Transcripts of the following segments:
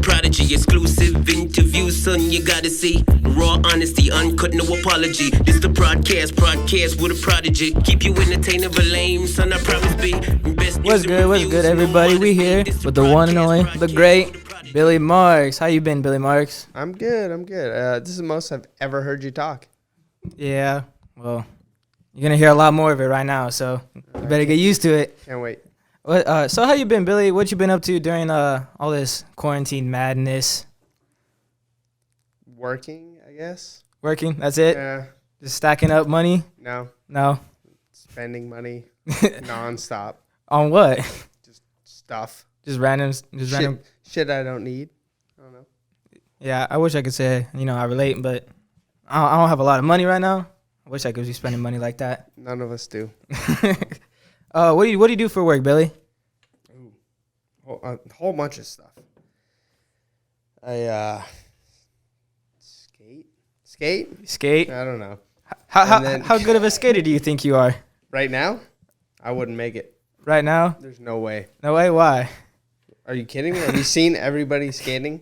Prodigy, exclusive interviews, son, you gotta see. Raw honesty, uncut, no apology. This the Prodigy with a Prodigy. Keep you entertained, never lame, son, I promise be. What's good, everybody? We here with the one and only, the great Billy Marks. How you been, Billy Marks? I'm good. This is the most I've ever heard you talk. Yeah, well, you're gonna hear a lot more of it right now, so you better get used to it. Can't wait. So how you been, Billy? What you been up to during all this quarantine madness? Working, I guess. Working, that's it? Yeah. Just stacking up money? No. Spending money nonstop. On what? Just stuff. Just random. Shit I don't need. I don't know. Yeah, I wish I could say, I relate, but I don't have a lot of money right now. I wish I could be spending money like that. None of us do. What do you do for work, Billy? A whole bunch of stuff. I skate. I don't know. How good of a skater do you think you are? Right now, I wouldn't make it. Right now? There's no way. No way? Why? Are you kidding me? Have you seen everybody skating?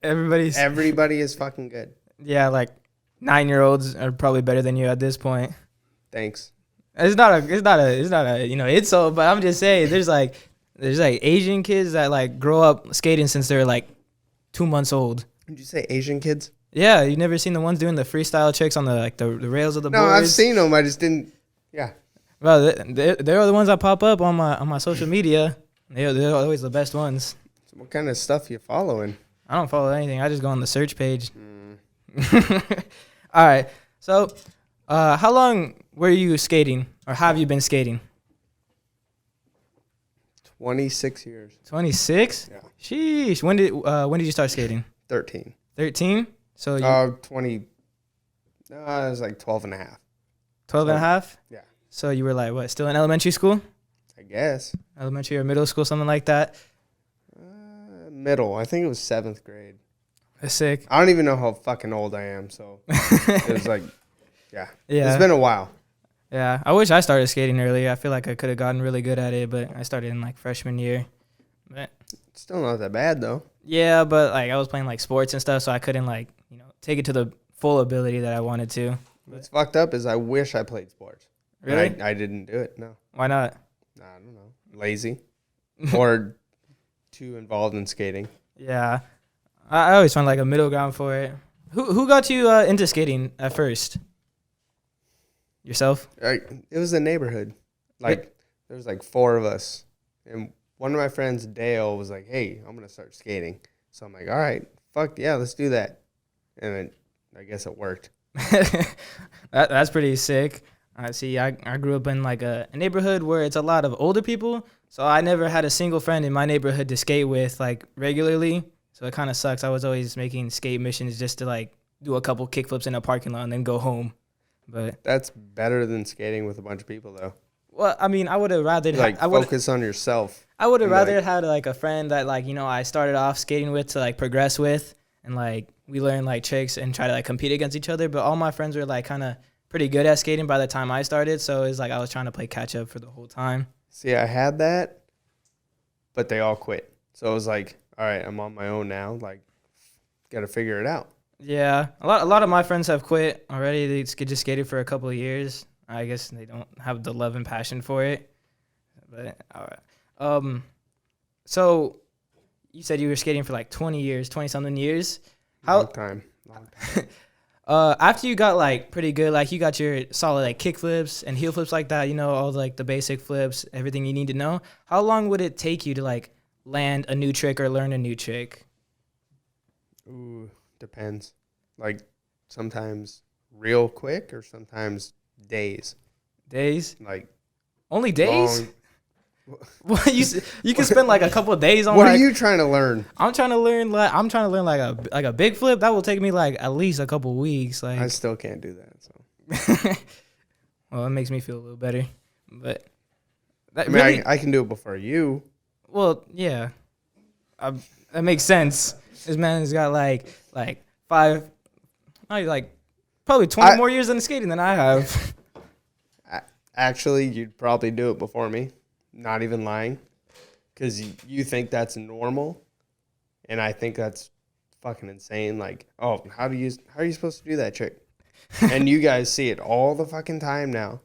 Everybody is fucking good. Yeah, like 9-year-olds are probably better than you at this point. Thanks. It's not a insult, but I'm just saying there's like Asian kids that like grow up skating since they're like 2 months old. Did you say Asian kids? Yeah, you never seen the ones doing the freestyle tricks on the rails of the boards? No, I've seen them. I just didn't. Yeah. Well, they're the ones that pop up on my social media. They're always the best ones. So what kind of stuff you following? I don't follow anything. I just go on the search page. All right. So, how long were you skating, or have you been skating? 26 years. 26? Yeah. Sheesh. When did you start skating? 13. 13? So 20. It was like 12 and a half. 12 and a half? Yeah. So you were like, what, still in elementary school? I guess. Elementary or middle school, something like that? Middle. I think it was 7th grade. That's sick. I don't even know how fucking old I am, so it was like, yeah. Yeah. It's been a while. Yeah. I wish I started skating earlier. I feel like I could have gotten really good at it, but I started in like freshman year. But It's still not that bad, though. yeah, but like I was playing like sports and stuff, so I couldn't like, take it to the full ability that I wanted to. What's fucked up is I wish I played sports. Really? I didn't do it, no. Why not? I don't know. Lazy. Or too involved in skating. Yeah. I always find like a middle ground for it. Who got you into skating at first? Yourself? It was a neighborhood. Like, there was like 4 of us. And one of my friends, Dale, was like, hey, I'm going to start skating. So I'm like, all right, fuck yeah, let's do that. And then I guess it worked. That's pretty sick. See, I grew up in like a neighborhood where it's a lot of older people. So I never had a single friend in my neighborhood to skate with like regularly. So it kind of sucks. I was always making skate missions just to like do a couple kickflips in a parking lot and then go home. But that's better than skating with a bunch of people, though. Well, I mean, I would have rather focus on yourself. I would have rather had like a friend that like I started off skating with to like progress with, and like we learn like tricks and try to like compete against each other. But all my friends were like kind of pretty good at skating by the time I started, so it's like I was trying to play catch up for the whole time. See, I had that, but they all quit. So it was like, all right, I'm on my own now. Like, got to figure it out. Yeah, a lot of my friends have quit already. They just skated for a couple of years. I guess they don't have the love and passion for it. But all right. So you said you were skating for like 20 something years. Long time. After you got like pretty good, like you got your solid like kick flips and heel flips like that, all like the basic flips, everything you need to know. How long would it take you to like land a new trick or learn a new trick? Ooh, depends. Like sometimes real quick or sometimes days. Days? Like only days? Well, you can spend like a couple of days on. What are you trying to learn? I'm trying to learn like a big flip. That will take me like at least a couple of weeks. Like I still can't do that. So well, it makes me feel a little better. But I can do it before you. Well, yeah, that makes sense. This man has got like 5, probably 20 more years in skating than I have. Actually, you'd probably do it before me. Not even lying, because you think that's normal, And I think that's fucking insane. Like, oh, how are you supposed to do that trick? And you guys see it all the fucking time now.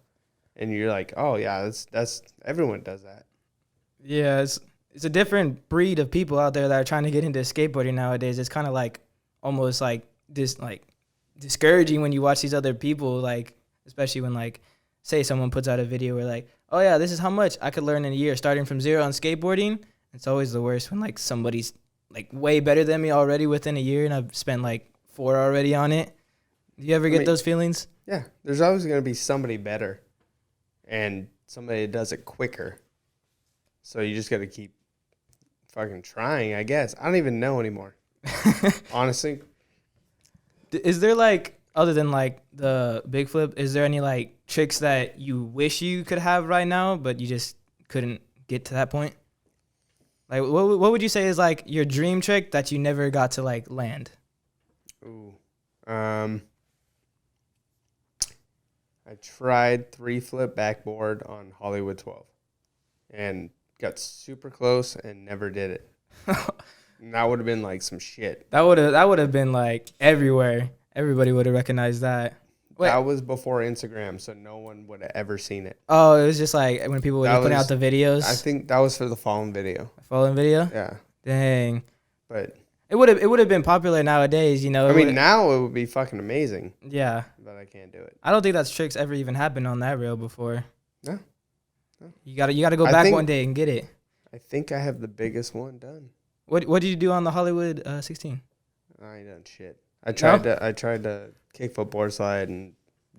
And you're like, oh yeah, that's everyone does that. Yeah, it's a different breed of people out there that are trying to get into skateboarding nowadays. It's kind of like almost like this like discouraging when you watch these other people, like especially when like say someone puts out a video where like, oh yeah, this is how much I could learn in a year starting from zero on skateboarding. It's always the worst when like somebody's like way better than me already within a year and I've spent like 4 already on it. Do you ever get those feelings? Yeah, there's always going to be somebody better and somebody that does it quicker. So you just got to keep fucking trying, I guess. I don't even know anymore. Honestly. Is there like, other than like the big flip, is there any like tricks that you wish you could have right now, but you just couldn't get to that point? Like, what would you say is like your dream trick that you never got to like land? Ooh. I tried 3-flip backboard on Hollywood 12 and got super close and never did it. And that would have been like some shit. That would have been like everywhere. Everybody would have recognized that. Wait. That was before Instagram, so no one would have ever seen it. Oh, it was just like when people were putting out the videos. I think that was for the fallen video. Fallen video? Yeah. Dang. But it would have been popular nowadays, you know. I mean, now it would be fucking amazing. Yeah. But I can't do it. I don't think that tricks ever even happened on that reel before. No. You gotta go back one day and get it. I think I have the biggest one done. What did you do on the Hollywood 16? I ain't done shit. I tried to kickflip board slide and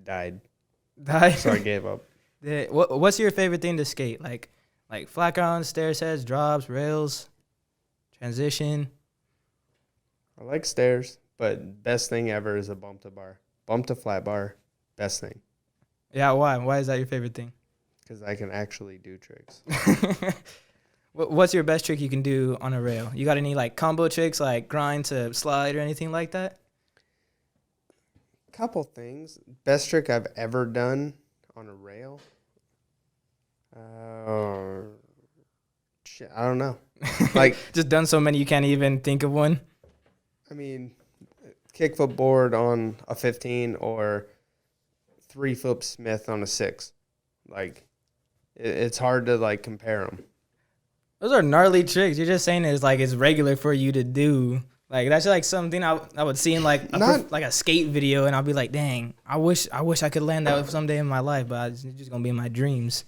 died. So I gave up. What's your favorite thing to skate? Like flat ground, stair sets, drops, rails, transition. I like stairs, but best thing ever is a bump to bar. Bump to flat bar, best thing. Yeah, why? Why is that your favorite thing? Because I can actually do tricks. What's your best trick you can do on a rail? You got any like combo tricks like grind to slide or anything like that? Couple things. Best trick I've ever done on a rail? Shit, I don't know. Like just done so many you can't even think of one. I mean, kickflip board on a 15 or 3-flip Smith on a 6. Like it's hard to like compare them. Those are gnarly tricks. You're just saying it's regular for you to do. Like that's like something I would see in like a skate video, and I'll be like, dang, I wish I could land that someday in my life, but it's just gonna be in my dreams.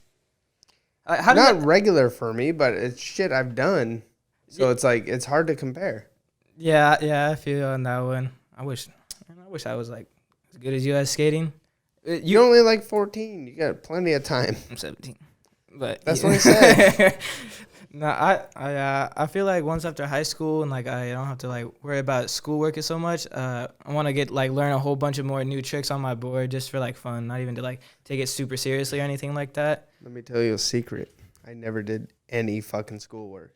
Not regular for me, but it's shit I've done. So it's like it's hard to compare. Yeah, I feel on that one. I wish I was like as good as you at skating. You're only like 14. You got plenty of time. I'm 17, but that's what I said. No, I feel like once after high school and like I don't have to like worry about schoolwork so much. I want to get like learn a whole bunch of more new tricks on my board just for like fun, not even to like take it super seriously or anything like that. Let me tell you a secret. I never did any fucking schoolwork.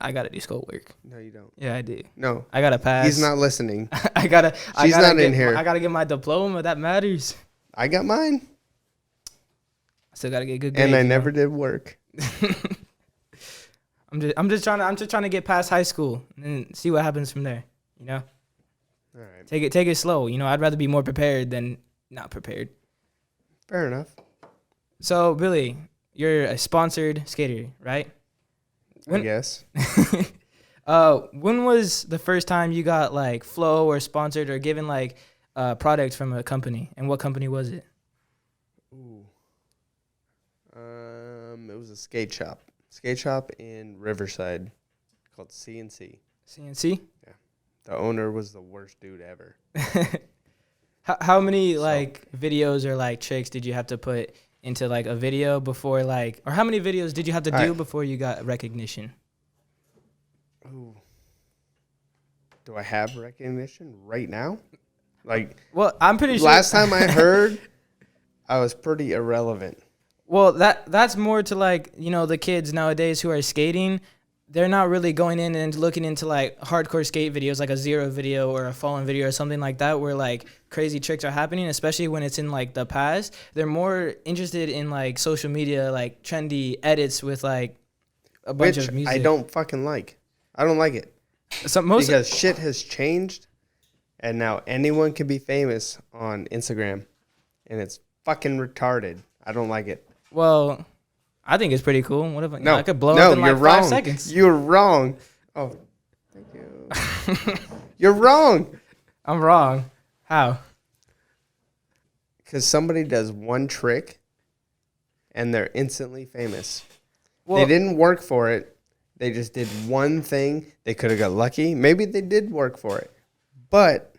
I gotta do schoolwork. No, you don't. Yeah, I do. No, I gotta pass. He's not listening. She's not in here. I gotta get my diploma. That matters. I got mine. I still gotta get good grades. And I never did work. I'm just trying to get past high school and see what happens from there. You know. All right. Take it slow. You know, I'd rather be more prepared than not prepared. Fair enough. So Billy, you're a sponsored skater, right? I guess. When was the first time you got like flow or sponsored or given like a product from a company, and what company was it? Ooh. It was a skate shop in Riverside called CNC. CNC? Yeah. The owner was the worst dude ever. How many like videos or like tricks did you have to put into like a video before like, or how many videos did you have to do before you got recognition? Ooh. Do I have recognition right now? Like, well, I'm pretty sure. Last time I heard, I was pretty irrelevant. Well, that's more to like, you know, the kids nowadays who are skating. They're not really going in and looking into like hardcore skate videos, like a Zero video or a Fallen video or something like that, where like crazy tricks are happening, especially when it's in like the past. They're more interested in like social media, like trendy edits with like a bunch of music. I don't fucking like. I don't like it. because shit has changed, and now anyone can be famous on Instagram, and it's fucking retarded. I don't like it. Well, I think it's pretty cool. What if I could blow up in like 5 seconds? You're wrong. Oh, thank you. You're wrong. I'm wrong. How? Because somebody does one trick, and they're instantly famous. Well, they didn't work for it. They just did one thing. They could have got lucky. Maybe they did work for it. But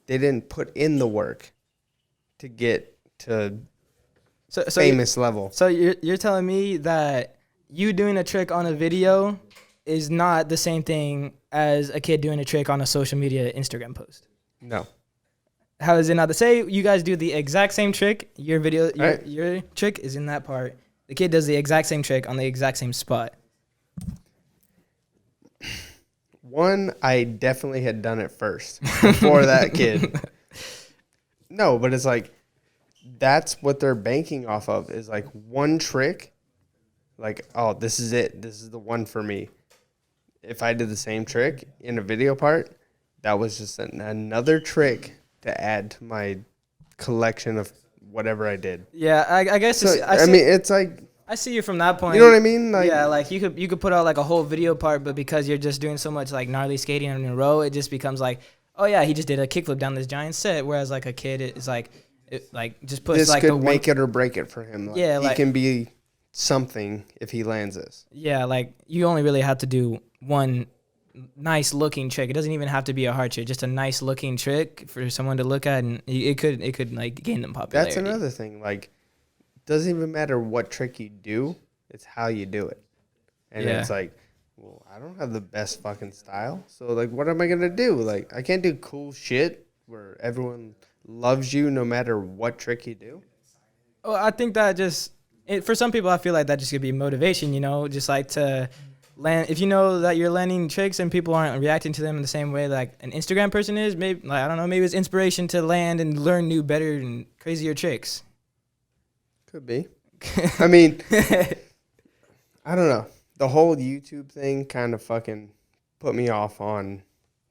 they didn't put in the work to get to famous level. So you're telling me that you doing a trick on a video is not the same thing as a kid doing a trick on a social media Instagram post? No. How is it not? Say you guys do the exact same trick. Your video, your trick is in that part. The kid does the exact same trick on the exact same spot. One, I definitely had done it first before that kid. No, but it's like, that's what they're banking off of, is like one trick. Like, oh, this is it. This is the one for me. If I did the same trick in a video part, that was just another trick to add to my collection of whatever I did. Yeah, I guess. So, I mean, it's like, I see you from that point. You know what I mean? Like, yeah, like you could put out like a whole video part, but because you're just doing so much like gnarly skating in a row, it just becomes like, oh yeah, he just did a kickflip down this giant set. Whereas like a kid is like, just puts this like could make it or break it for him. Like, yeah, he can be something if he lands this. Yeah, like you only really have to do one nice looking trick. It doesn't even have to be a hard trick, just a nice looking trick for someone to look at, and it could like gain them popularity. That's another thing. Like, it doesn't even matter what trick you do, it's how you do it. And it's like, well, I don't have the best fucking style, so like, what am I gonna do? Like, I can't do cool shit where everyone loves you no matter what trick you do. Oh, I think that for some people, I feel like that just could be motivation, just like to land. If you know that you're landing tricks and people aren't reacting to them in the same way like an Instagram person is, maybe, like, I don't know, maybe it's inspiration to land and learn new, better, and crazier tricks. Could be. I mean, I don't know. The whole YouTube thing kind of fucking put me off on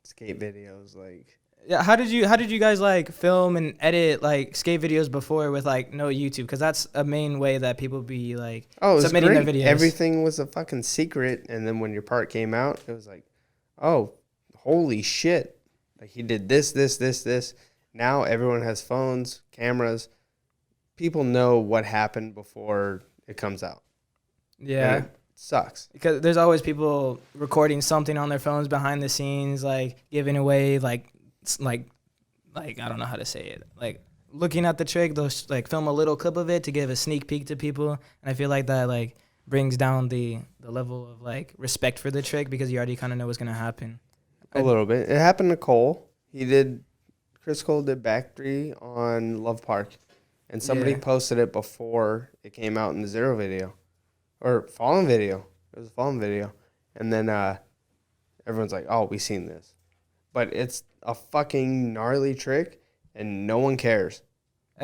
skate videos. Like, yeah, how did you guys like film and edit like skate videos before with like no YouTube? Because that's a main way that people be like submitting their videos. Everything was a fucking secret, and then when your part came out, it was like, oh, holy shit! Like, he did this. Now everyone has phones, cameras. People know what happened before it comes out. Yeah. And it sucks. Because there's always people recording something on their phones behind the scenes, like giving away like I don't know how to say it. Like looking at the trick, they'll like film a little clip of it to give a sneak peek to people. And I feel like that like brings down the level of like respect for the trick because you already kind of know what's going to happen. A little bit. It happened to Cole. Chris Cole did back three on Love Park. And somebody posted it before it came out in the Zero video. Or Fallen video. It was a Fallen video. And then everyone's like, oh, we seen this. But it's a fucking gnarly trick, and no one cares.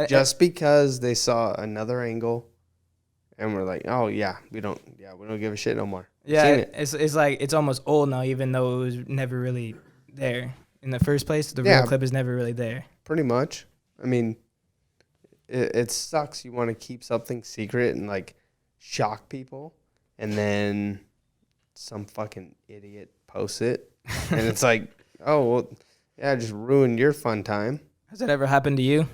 Just because they saw another angle, and we're like, oh, yeah, we don't give a shit no more. Yeah, it's like it's almost old now, even though it was never really there in the first place. The real clip is never really there. Pretty much. I mean, it sucks. You want to keep something secret and like shock people, and then some fucking idiot posts it, and it's like, oh, well, yeah, I just ruined your fun time. Has that ever happened to you?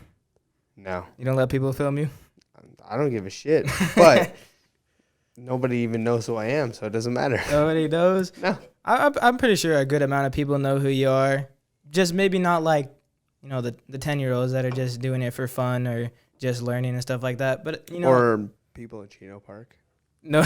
No. You don't let people film you? I don't give a shit, but nobody even knows who I am, so it doesn't matter. Nobody knows? No. I'm pretty sure a good amount of people know who you are. Just maybe not like, the 10-year-olds that are just doing it for fun or just learning and stuff like that. But, Or people at Chino Park. No.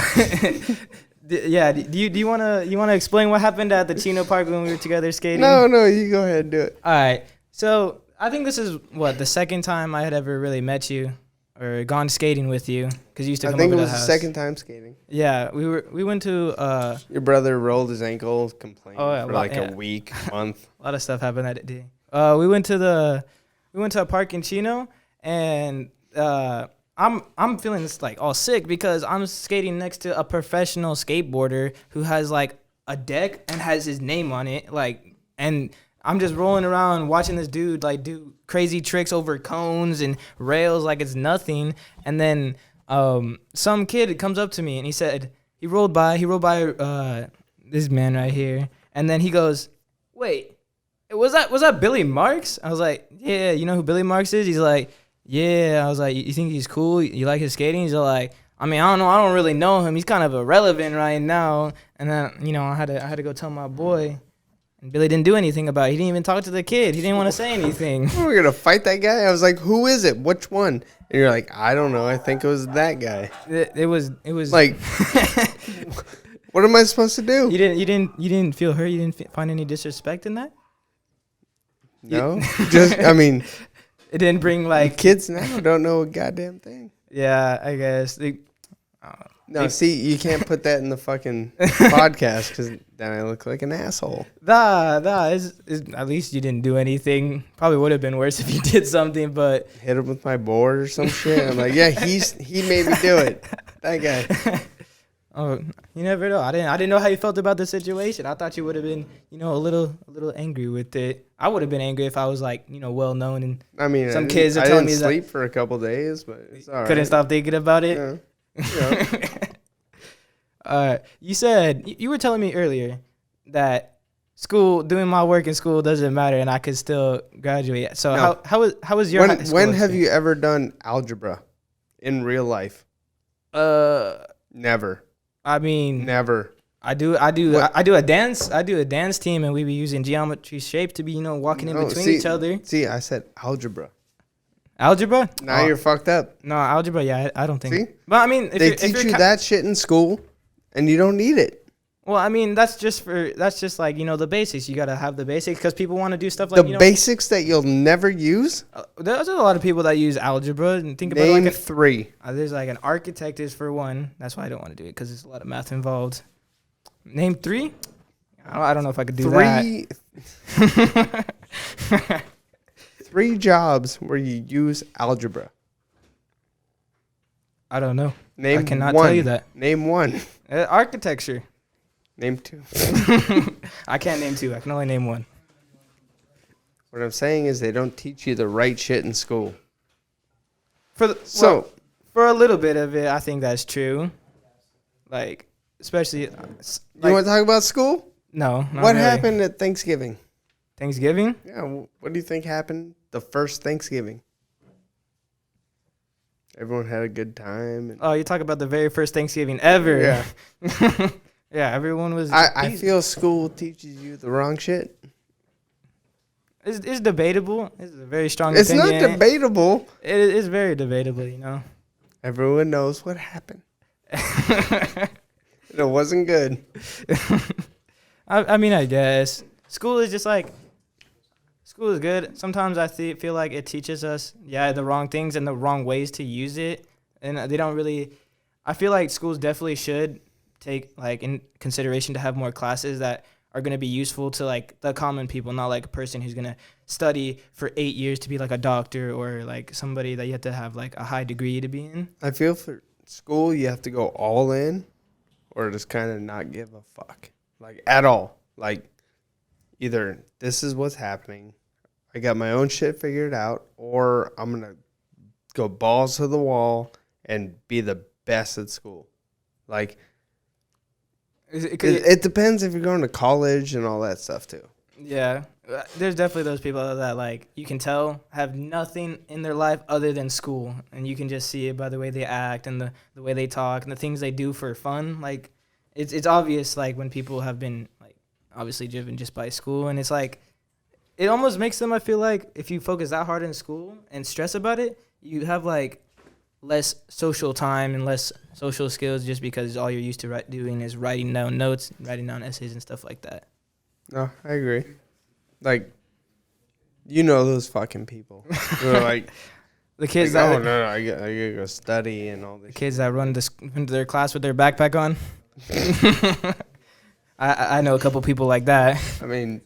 Yeah. Do you wanna explain what happened at the Chino Park when we were together skating? No, you go ahead and do it. All right. So I think this is the second time I had ever really met you or gone skating with you because you used to come over to the house. I think it was the second time skating. Yeah, we went to. Your brother rolled his ankle, complained for a week, month. A lot of stuff happened that day. We went to a park in Chino, and I'm feeling this like all sick because I'm skating next to a professional skateboarder who has like a deck and has his name on it, like, and I'm just rolling around watching this dude like do crazy tricks over cones and rails like it's nothing. And then some kid comes up to me and he said he rolled by this man right here, and then he goes, "Wait, was that Billy Marks?" I was like, "Yeah, you know who Billy Marks is?" He's like, "Yeah." I was like, "You think he's cool? You like his skating?" He's like, "I mean, I don't know. I don't really know him. He's kind of irrelevant right now." And then, I had to go tell my boy. And Billy didn't do anything about it. He didn't even talk to the kid. He didn't want to say anything. We're going to fight that guy? I was like, who is it? Which one? And you're like, I don't know. I think it was that guy. It was like, what am I supposed to do? You didn't feel hurt? You didn't find any disrespect in that? No. Just, I mean. It didn't bring like. Kids now don't know a goddamn thing. Yeah, I guess. See, you can't put that in the fucking podcast because then I look like an asshole. At least you didn't do anything. Probably would have been worse if you did something, but hit him with my board or some shit. I'm like, yeah, he made me do it. That guy. Oh, you never know. I didn't know how you felt about the situation. I thought you would have been, a little angry with it. I would have been angry if I was like, well known and I mean, some kids are telling me that. I didn't sleep for a couple days, but it's all right. Couldn't stop thinking about it. Yeah. You said you were telling me earlier that doing my work in school doesn't matter and I could still graduate. So no. how was your when have you ever done algebra in real life? Never. I mean, never. I do a dance team and we be using geometry shape to be walking in between each other. See, I said algebra. Algebra? Now you're fucked up. No, algebra. Yeah, I don't think. See? But I mean, they teach you that shit in school, and you don't need it. Well, I mean, that's just like the basics. You gotta have the basics because people want to do stuff like the basics that you'll never use. There's a lot of people that use algebra and think about Name it like three. There's like an architect is for one. That's why I don't want to do it because there's a lot of math involved. Name three. I don't know if I could do that. 3 jobs where you use algebra. I don't know. Name I cannot one. tell you that. Name 1. Architecture. Name 2. I can't name 2. I can only name 1. What I'm saying is they don't teach you the right shit in school. For a little bit of it, I think that's true. Like, especially. You want to talk about school? No. What happened at Thanksgiving? Thanksgiving? Yeah. What do you think happened the first Thanksgiving? Everyone had a good time. Oh, you talk about the very first Thanksgiving ever. Yeah. Yeah, everyone was. I feel school teaches you the wrong shit. It's debatable. It's a very strong It's opinion. not debatable. It is very debatable, Everyone knows what happened. It wasn't good. I mean, I guess. School is just like. School is good. Sometimes I feel like it teaches us, the wrong things and the wrong ways to use it. And they don't really. I feel like schools definitely should take like in consideration to have more classes that are going to be useful to like the common people, not like a person who's going to study for 8 years to be like a doctor or like somebody that you have to have like a high degree to be in. I feel for school you have to go all in or just kind of not give a fuck. Like at all. Like either this is what's happening, I got my own shit figured out, or I'm going to go balls to the wall and be the best at school. Like, it depends if you're going to college and all that stuff, too. Yeah. There's definitely those people that, like, you can tell have nothing in their life other than school. And you can just see it by the way they act and the way they talk and the things they do for fun. Like, it's obvious, like, when people have been, like, obviously driven just by school. And it's, like, it almost makes them, I feel like, if you focus that hard in school and stress about it, you have, like, less social time and less social skills just because all you're used to doing is writing down notes, writing down essays and stuff like that. No, I agree. Like, those fucking people. They're like, the kids like, that... no, I gotta go study and all this. The kids that run into their class with their backpack on. I know a couple people like that. I mean,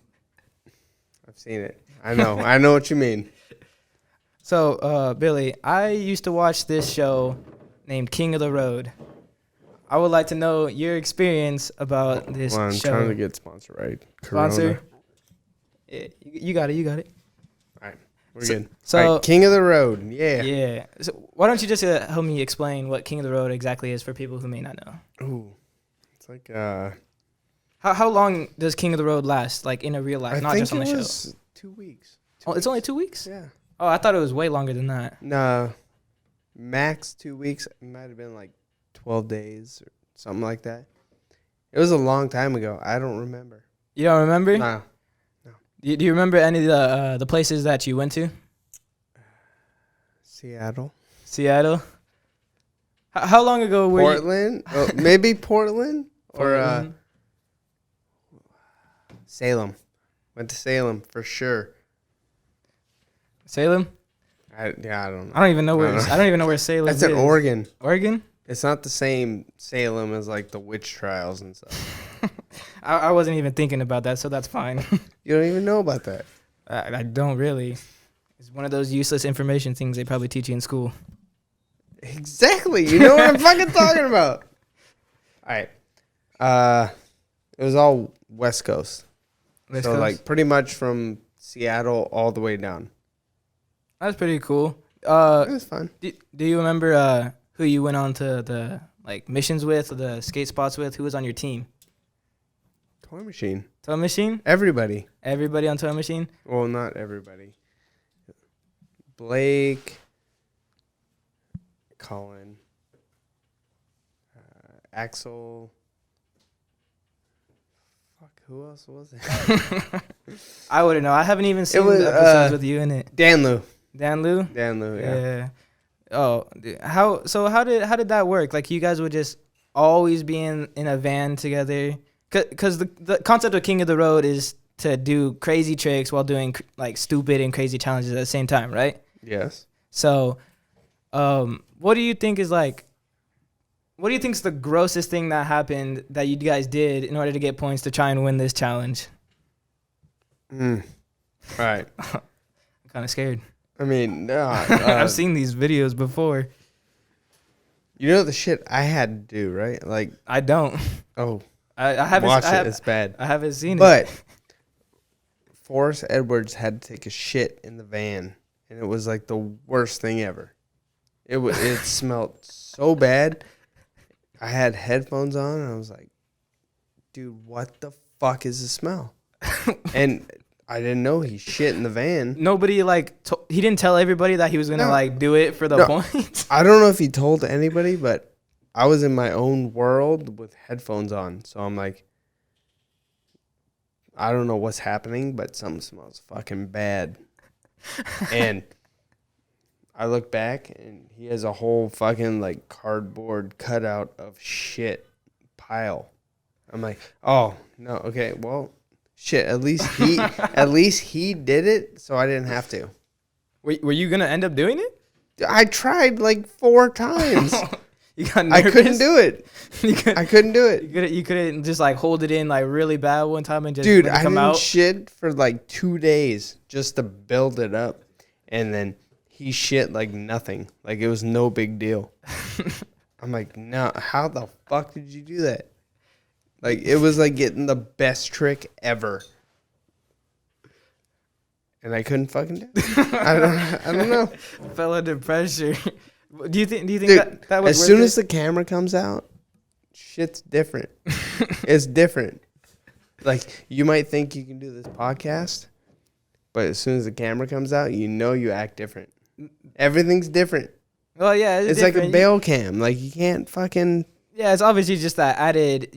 I've seen it. I know what you mean. So, Billy, I used to watch this show named King of the Road. I would like to know your experience about this Well, I'm show. trying to get sponsor right. Sponsor. Yeah, you got it. You got it. All right, we're good. So, all right, King of the Road. Yeah. yeah. So why don't you just help me explain what King of the Road exactly is for people who may not know? Ooh, it's like How long does King of the Road last? Like in a real life, not just on the show. I think it was 2 weeks. Oh, it's only 2 weeks? Yeah. Oh, I thought it was way longer than that. No, max 2 weeks. It might have been like 12 days or something like that. It was a long time ago. I don't remember. You don't remember? No. Do you remember any of the places that you went to? Seattle. How long ago were Portland? Oh, maybe Portland or Salem. Went to Salem for sure. Salem? I don't know. I don't even know where Salem That's is. in Oregon. Oregon? It's not the same Salem as like the witch trials and stuff. I wasn't even thinking about that, so that's fine. You don't even know about that. I don't really. It's one of those useless information things they probably teach you in school. Exactly. You know what I'm fucking talking about. All right. It was all West Coast. West so Coast? like pretty much from Seattle all the way down. That's pretty cool. It was fun. Do you remember who you went on to the like missions with, or the skate spots with? Who was on your team? Toy Machine. Toy Machine? Everybody. Everybody on Toy Machine? Well, not everybody. Blake, Colin, Axel. Fuck, who else was it? I wouldn't know. I haven't even seen was, the episodes with you in it. Dan Lou. Dan Lou? Dan Lou, yeah. Oh, how did that work? Like you guys would just always be in a van together? Because the concept of King of the Road is to do crazy tricks while doing like stupid and crazy challenges at the same time, right? Yes. So, what do you think is the grossest thing that happened that you guys did in order to get points to try and win this challenge? All right. I'm kind of scared. I mean, no. I've seen these videos before. You know the shit I had to do, right? Like, I don't. oh, I haven't watch it. It's bad. I haven't seen it. But Forrest Edwards had to take a shit in the van, and it was like the worst thing ever. It smelled so bad. I had headphones on, and I was like, dude, what the fuck is the smell? And I didn't know he shit in the van. Nobody he didn't tell everybody that he was gonna do it for the points. I don't know if he told anybody, but I was in my own world with headphones on, so I'm like, I don't know what's happening, but something smells fucking bad. And I look back, and he has a whole fucking like cardboard cutout of shit pile. I'm like, oh no, okay, well, shit. At least he did it, so I didn't have to. Were you gonna end up doing it? I tried like 4 times. You got nervous? I couldn't do it. I couldn't do it. You couldn't just like hold it in like really bad one time and just Dude, let it I come didn't out? shit for like 2 days just to build it up, and then he shit like nothing, like it was no big deal. I'm like, no, how the fuck did you do that? Like it was like getting the best trick ever, and I couldn't fucking do it. I don't know. Fell under pressure. Do you think Dude, that was as worth soon it? as the camera comes out, shit's different. It's different. Like you might think you can do this podcast, but as soon as the camera comes out, you act different. Everything's different. Well, yeah, It's like a bail cam. Like you can't fucking. Yeah, it's obviously just that added,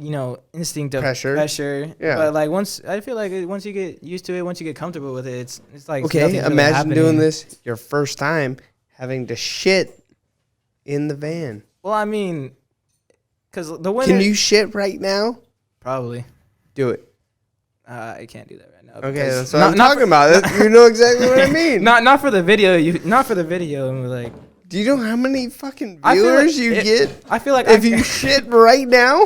instinct of pressure. Yeah. But like once you get used to it, once you get comfortable with it, it's like Okay, nothing's really imagine happening. doing this your first time, having to shit in the van. Well, I mean, because the winner. Can you shit right now? Probably. Do it. I can't do that right now. Okay, because that's what I'm talking about. You know exactly what I mean. Not for the video. Not for the video. And we're like. Do you know how many fucking I feel like viewers you get? I feel like if you shit right now.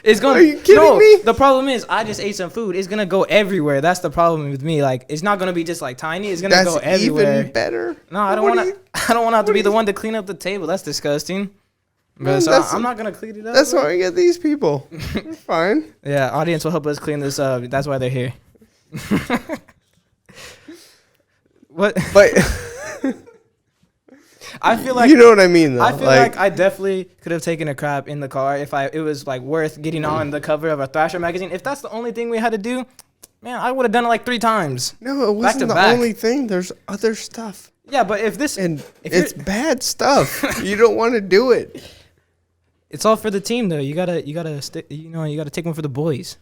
It's going. Are you kidding me? The problem is, I just ate some food. It's gonna go everywhere. That's the problem with me. Like, it's not gonna be just like tiny. It's gonna go everywhere. Even better. No, I don't want to. I don't want to have to be the one to clean up the table. That's disgusting. But so I'm not gonna clean it up. That's why we get these people. We're fine. Yeah, audience will help us clean this up. That's why they're here. What? But I feel like you know what I mean, though. I feel like I definitely could have taken a crap in the car if it was like worth getting on the cover of a Thrasher magazine. If that's the only thing we had to do, man, I would have done it like 3 times. No, it wasn't the only thing. There's other stuff. Yeah, but if it's bad stuff, you don't want to do it. It's all for the team, though. You gotta stick. You gotta take one for the boys.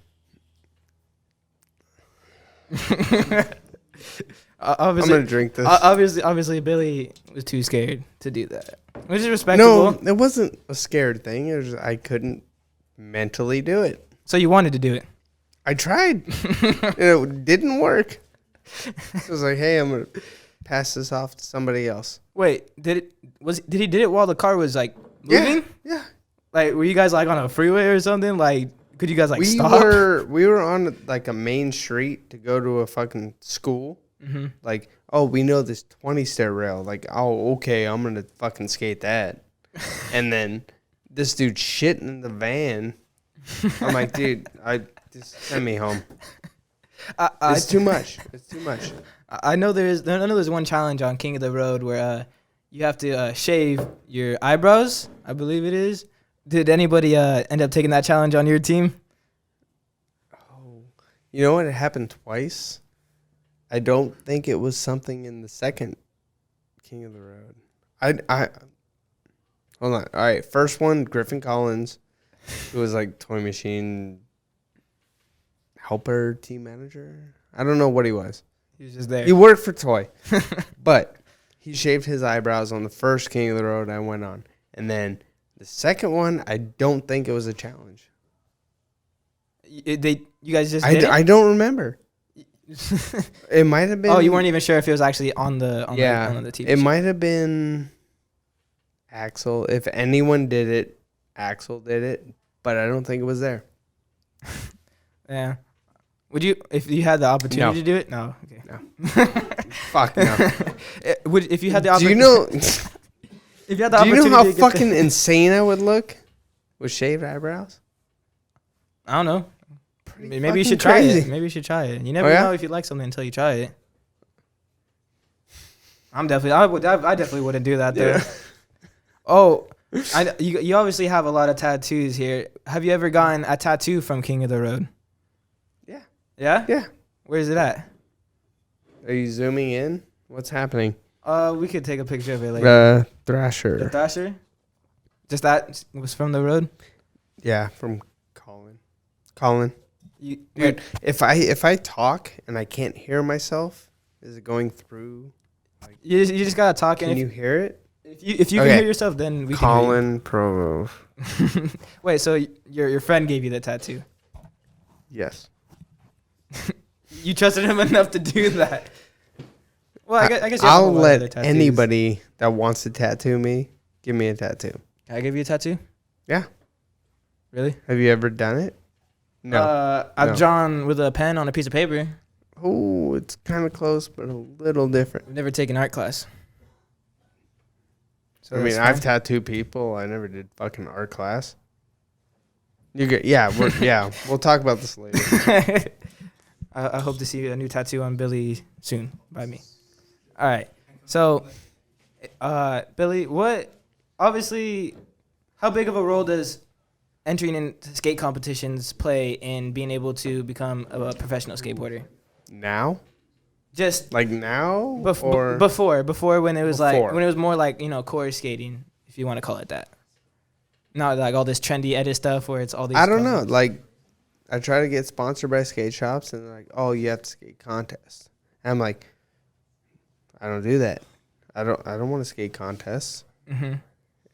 Obviously, I'm gonna drink this. Obviously, Billy was too scared to do that, which is respectable. No, it wasn't a scared thing. It was I couldn't mentally do it. So you wanted to do it? I tried. It didn't work. I was like, hey, I'm gonna pass this off to somebody else. Wait, did he did it while the car was like moving? Yeah. Like, were you guys like on a freeway or something? Like, could you guys like stop? We were on like a main street to go to a fucking school. Mm-hmm. Like, oh, we know this 20-stair rail. Like, oh, okay, I'm gonna fucking skate that. And then this dude shitting in the van. I'm like, dude, just send me home. It's too much. It's too much. I know there's one challenge on King of the Road where you have to shave your eyebrows. I believe it is. Did anybody end up taking that challenge on your team? Oh, you know what? It happened twice. I don't think it was something in the second King of the Road. I hold on. All right, first one, Griffin Collins, who was like Toy Machine helper, team manager. I don't know what he was. He was just there. He worked for Toy, but he shaved his eyebrows on the first King of the Road I went on, and then the second one, I don't think it was a challenge. You guys just did it? I don't remember. It might have been. Oh, you weren't even sure if it was actually on the TV. It might have been Axel. If anyone did it, Axel did it, but I don't think it was there. Yeah. Would you, if you had the opportunity to do it? No. Okay. No. Fuck no. If you had the opportunity? Do you know? If you had the do you opportunity, know how fucking insane I would look with shaved eyebrows? I don't know. Pretty Maybe you should try it. Maybe you should try it. You never know if you like something until you try it. I definitely wouldn't do that though. Yeah. Oh, you obviously have a lot of tattoos here. Have you ever gotten a tattoo from King of the Road? Yeah. Yeah? Yeah. Where is it at? Are you zooming in? What's happening? We could take a picture of it later. Thrasher. The Thrasher? Just that was from the road? Yeah, from Colin. Dude, if I talk and I can't hear myself, is it going through? Like, you just gotta talk. Can you hear it? If you can hear yourself, then we Colin Provo. Wait, so your friend gave you the tattoo? Yes. You trusted him enough to do that? Well, I guess I'll let anybody that wants to tattoo me give me a tattoo. Can I give you a tattoo? Yeah. Really? Have you ever done it? No. I've drawn with a pen on a piece of paper. Oh, it's kind of close, but a little different. I've never taken art class. So I mean, I've tattooed people. I never did fucking art class. You get, we'll talk about this later. I hope to see a new tattoo on Billy soon by me. All right. So, Billy, how big of a role does entering into skate competitions play in being able to become a professional skateboarder? Now? Just like now? Before when it was when it was more like, course skating, if you want to call it that. Not like all this trendy edit stuff where it's all these. I don't know. Like, I try to get sponsored by skate shops and they're like, oh, you have to skate contests. And I'm like, I don't do that. I don't want to skate contests. Mm-hmm.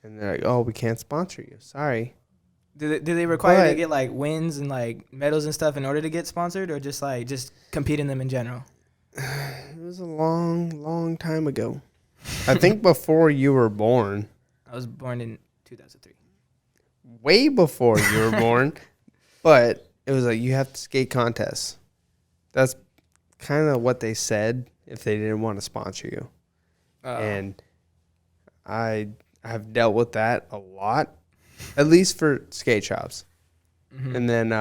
And they're like, oh, we can't sponsor you. Sorry. Do they require you to get like wins and like medals and stuff in order to get sponsored, or just compete in them in general? It was a long, long time ago. I think before you were born. I was born in 2003. Way before you were born. But it was like you have to skate contests. That's kind of what they said if they didn't want to sponsor you. And I have dealt with that a lot. at least for skate shops. Mhm. And then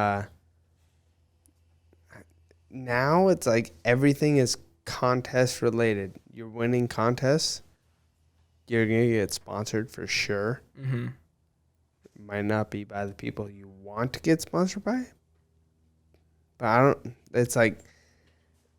now it's like everything is contest related. You're winning contests, you're gonna get sponsored for sure. Mm-hmm. It might not be by the people you want to get sponsored by, but I don't. It's like,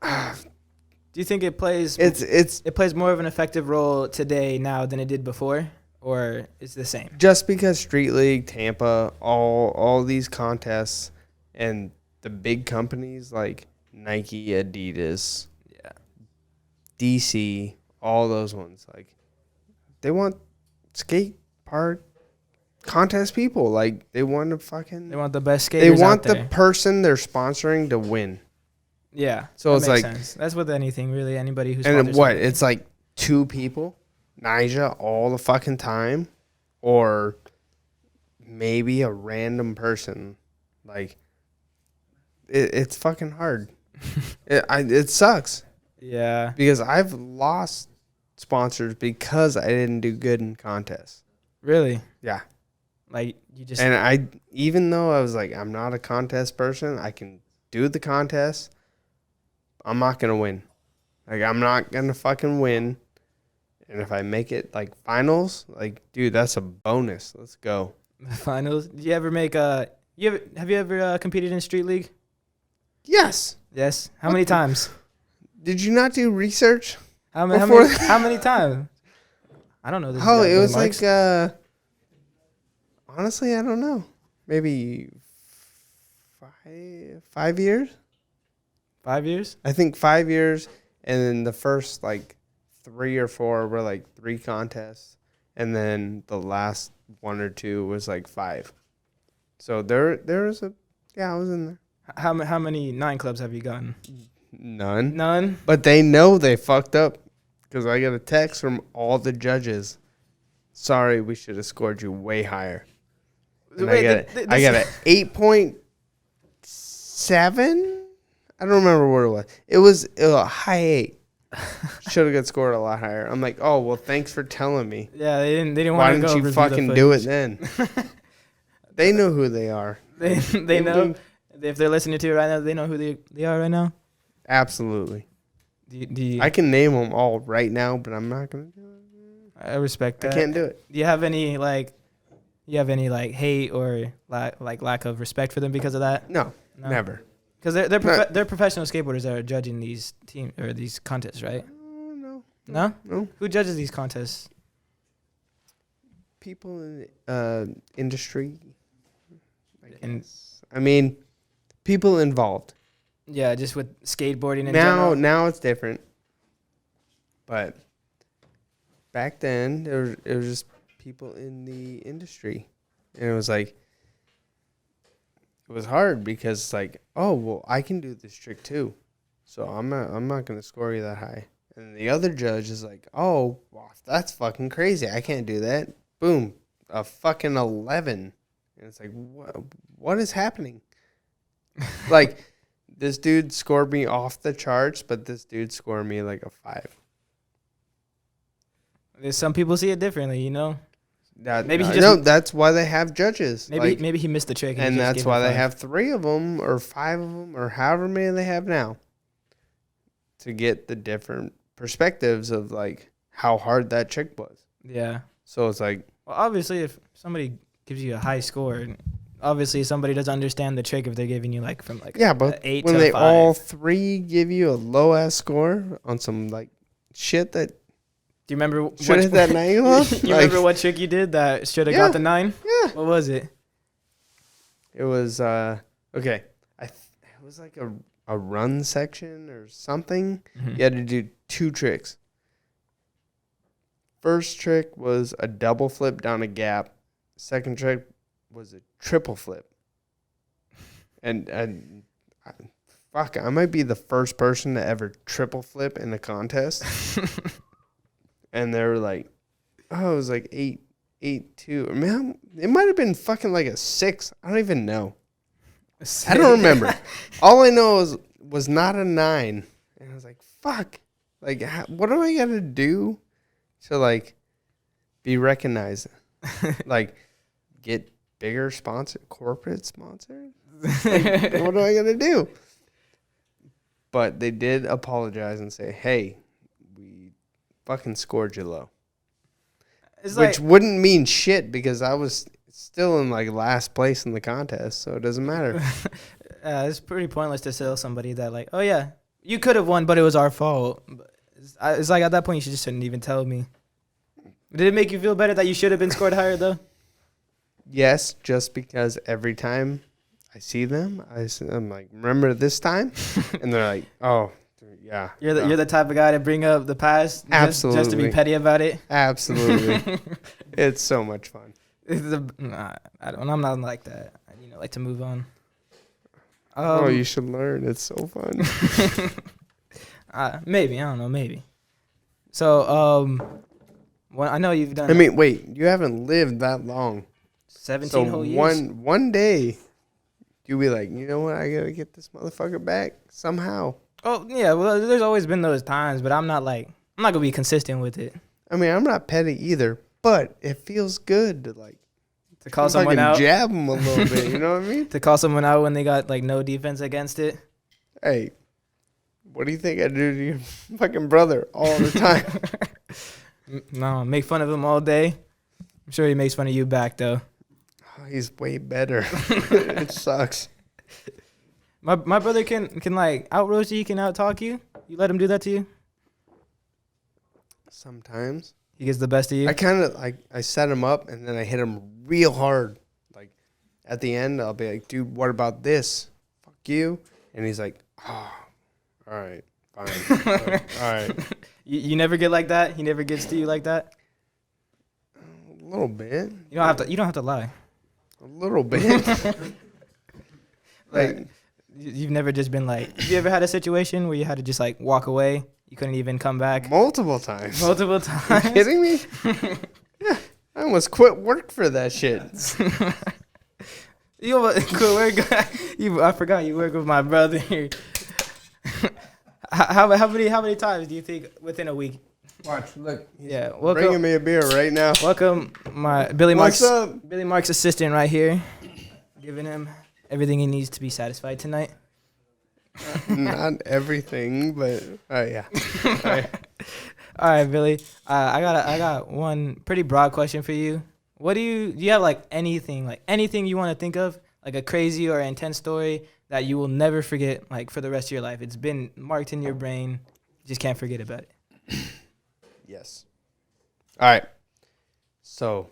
Do you think it plays? it's It plays more of an effective role today now than it did before, or is it the same? just because Street League, Tampa, all these contests, and the big companies like Nike, Adidas, Yeah. DC, all those ones, like they want skate park contest people. Like they want to fucking. They want the best They skaters want out the there. person they're sponsoring to win. Yeah. So that it's makes like- sense. That's with anything really. Anybody who's And what? It's like 2 people, Nija, all the fucking time, or maybe a random person. Like it's fucking hard. It sucks Yeah. because I've lost sponsors because I didn't do good in contests. Really. Yeah. Like you just. And even though I was like, I'm not a contest person, I can do the contest. I'm not going to win. Like, I'm not going to fucking win. And if I make it, like, finals, like, dude, that's a bonus. Let's go. The finals. Do you ever make have you ever competed in Street League? Yes. Yes. How many times? Did you not do research? How many? Before- How many times? I don't know. This Oh, is it was marks. like, honestly, I don't know. Maybe 5 years? 5 years. I think 5 years. And then the first, like, 3 or 4 were, like, 3 contests. And then the last 1 or 2 was, like, 5. So there was I was in there. How many 9 clubs have you gotten? None. None. But they know they fucked up because I got a text from all the judges. Sorry, we should have scored you way higher. And Wait, I got an 8.7. I don't remember what it was. It was a high 8. Should have got scored a lot higher. I'm like, oh well, thanks for telling me. Yeah, they didn't Why want to go. didn't you review the fucking do it footage. then? They know who they are. They know. If they're listening to it right now, they know who they are right now. Absolutely. Do you, I can name them all right now, but I'm not gonna do it. I respect that. I can't do it. Do you have any hate or lack of respect for them because of that? No, never. Because they're professional skateboarders that are judging these these contests, right? No. No. No. Who judges these contests? People in the industry. And I mean, people involved. yeah, just with skateboarding in general. Now it's different. But back then, it was just people in the industry, and it was like it was hard because it's like, oh well, I can do this trick too, so I'm not gonna score you that high. And the other judge is like, oh, well, that's fucking crazy. I can't do that. Boom, a fucking 11. And it's like, what is happening? Like, this dude scored me off the charts, but this dude scored me like a 5. Some people see it differently, you know. Maybe he just- that's why they have judges. Maybe he missed the trick, and he just that's gave why him they 5. have 3 of them or 5 of them or however many they have now to get the different perspectives of like how hard that trick was. Yeah. So it's like, Well, obviously, if somebody gives you a high score, obviously somebody doesn't understand the trick if they're giving you like from like yeah, but 8 when to they 5. all 3 give you a low ass score on some like shit that Do you remember should have hit that 9 off? you remember what trick you did that should have got the 9? Yeah. What was it? It was okay. It was like a run section or something. Mhm. You had to do 2 tricks. First trick was a double flip down a gap. Second trick was a triple flip. And fuck, I might be the first person to ever triple flip in a contest. And they were like, oh, it was like 8.2. I mean, it might have been fucking like a 6. I don't even know. I don't remember. All I know was not a 9. And I was like, fuck. Like, what do I got to do to, like, be recognized? Like, get bigger sponsor, corporate sponsor. Like, what am I gonna do? But they did apologize and say, "Hey, we fucking scored you low," which wouldn't mean shit because I was still in like last place in the contest, so it doesn't matter. It's pretty pointless to tell somebody that like, oh yeah, you could have won, but it was our fault. It's like at that point you just shouldn't even tell me. Did it make you feel better that you should have been scored higher though? Yes, just because every time I see them, I'm like, remember this time? And they're like, oh, yeah. You're the type of guy to bring up the past just to be petty about it? Absolutely. It's so much fun. I'm not like that. I like to move on. You should learn. It's so fun. Maybe. I don't know. Maybe. So, well, I know you've done... I mean, wait. You haven't lived that long. 17 whole years? One day, you'll be like, you know what? I got to get this motherfucker back somehow. Oh, yeah. Well, there's always been those times, but I'm not going to be consistent with it. I mean, I'm not petty either, but it feels good to call someone out. Jab them a little bit, you know what I mean? To call someone out when they got like no defense against it. Hey, what do you think I do to your fucking brother all the time? No, make fun of him all day. I'm sure he makes fun of you back though. Oh, he's way better. It sucks. My brother can like out roast you, he can out talk you. You let him do that to you? Sometimes. He gets the best of you? I kind of I set him up and then I hit him real hard. Like at the end, I'll be like, dude, what about this? Fuck you. And he's like, oh, all right, fine. All right. You never get like that? He never gets to you like that? A little bit. You don't have to lie. A little bit. Like you've never just been like, have you ever had a situation where you had to just like walk away? You couldn't even come back? Multiple times. Multiple times? You kidding me? Yeah. I almost quit work for that shit. You quit work? I forgot you work with my brother here. How many times do you think within a week? Watch, look. Yeah, welcome. Bringing me a beer right now. Welcome, my Billy Mark's. What's up? Billy Mark's assistant right here, giving him everything he needs to be satisfied tonight. Not everything, but yeah. All right. All right, Billy. I got one pretty broad question for you. What do you have like anything you want to think of, like a crazy or intense story that you will never forget, like for the rest of your life? It's been marked in your brain. You just can't forget about it. Yes. All right. So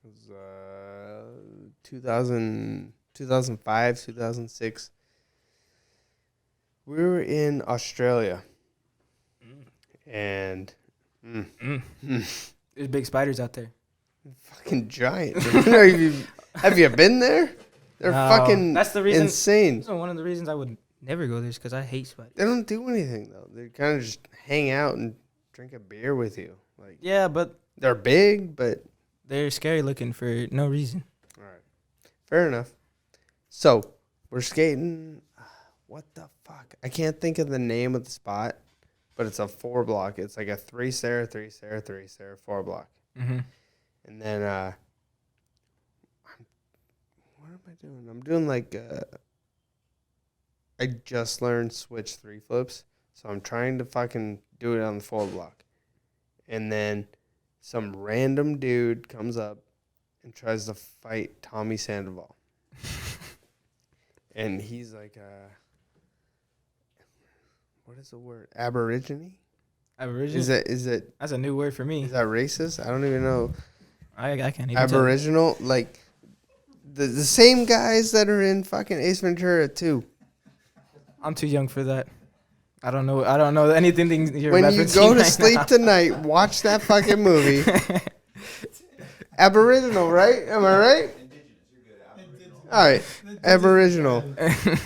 it was 2005, 2006. We were in Australia. And There's big spiders out there. Fucking giant. Have you been there? They're fucking that's the reason, insane. That's one of the reasons I would never go there is because I hate spiders. They don't do anything, though. They kind of just hang out and drink a beer with you. Like, yeah, but they're big, but they're scary looking for no reason. all right. Fair enough. So, we're skating. What the fuck? I can't think of the name of the spot, but it's a 4-block. It's like a 3-stair, 3-stair, 3-stair, 4-block. Mm-hmm. And then, what am I doing? I'm doing like, I just learned switch 3 flips. So I'm trying to fucking do it on the 4-block. And then some random dude comes up and tries to fight Tommy Sandoval. And he's like, what is the word? Aborigine? Aborigine? Is it? That's a new word for me. Is that racist? I don't even know. I can't even Aboriginal? Like, the same guys that are in fucking Ace Ventura, too. I'm too young for that. I don't know anything you're when referencing. You go to right sleep now. tonight, watch that fucking movie. Aboriginal, right? Am I right? All right, Aboriginal.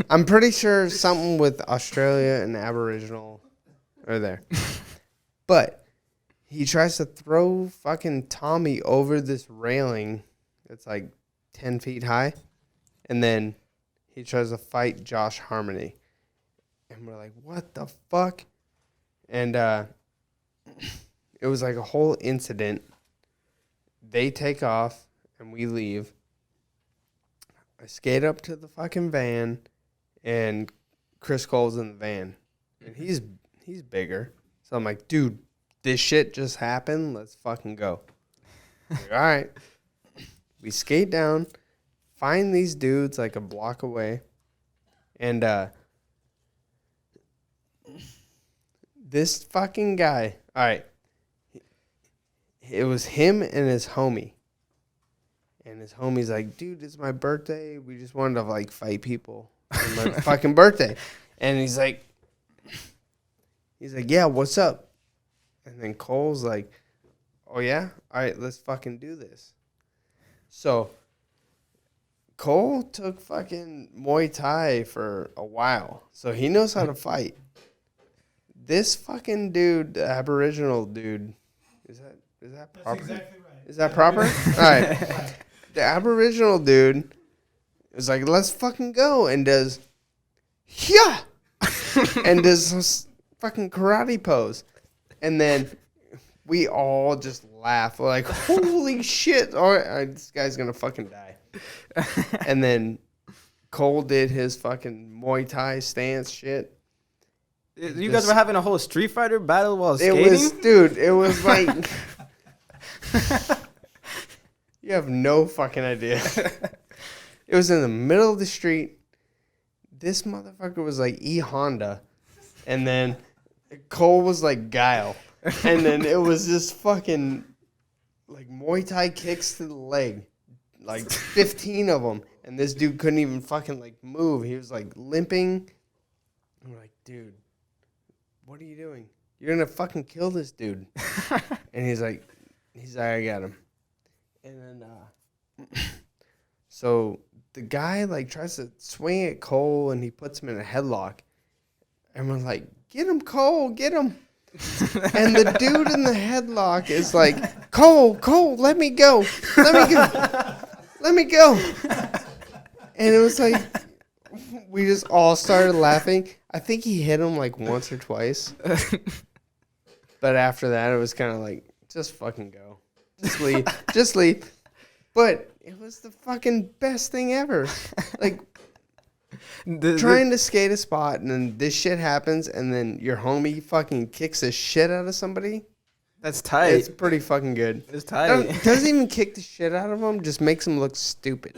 I'm pretty sure something with Australia and Aboriginal are there. But he tries to throw fucking Tommy over this railing that's like 10 feet high. And then he tries to fight Josh Harmony. And we're like, what the fuck? And it was like a whole incident. They take off, and we leave. I skate up to the fucking van, and Chris Cole's in the van, and he's bigger. So I'm like, dude, this shit just happened. Let's fucking go. Like, all right. We skate down, find these dudes like a block away, and this fucking guy. All right. It was him and his homie. And his homie's like, dude, it's my birthday. We just wanted to, like, fight people on my fucking birthday. And he's like, yeah, what's up? And then Cole's like, oh, yeah? All right, let's fucking do this. So Cole took fucking Muay Thai for a while. So he knows how to fight. This fucking dude, the Aboriginal dude, is that proper? That's exactly right. Is that proper? All right. The Aboriginal dude is like, let's fucking go, and does, yeah, and does this fucking karate pose. And then we all just laugh. We're like, holy shit, all right, this guy's going to fucking die. And then Cole did his fucking Muay Thai stance shit. You guys were having a whole Street Fighter battle while skating? It was like... You have no fucking idea. It was in the middle of the street. This motherfucker was like E-Honda. And then Cole was like Guile. And then it was just fucking like Muay Thai kicks to the leg. Like 15 of them. And this dude couldn't even fucking like move. He was like limping. I'm like, dude, what are you doing? You're going to fucking kill this dude. And he's like, I got him. And then, so the guy like tries to swing at Cole, and he puts him in a headlock. And we're like, get him, Cole, get him. And the dude in the headlock is like, Cole, let me go. Let me go. And it was like, we just all started laughing. I think he hit him like once or twice. But after that, it was kind of like, just fucking go. Just leave. But it was the fucking best thing ever. Like, trying to skate a spot, and then this shit happens, and then your homie fucking kicks the shit out of somebody. That's tight. It's pretty fucking good. It's tight. Doesn't even kick the shit out of him, just makes him look stupid.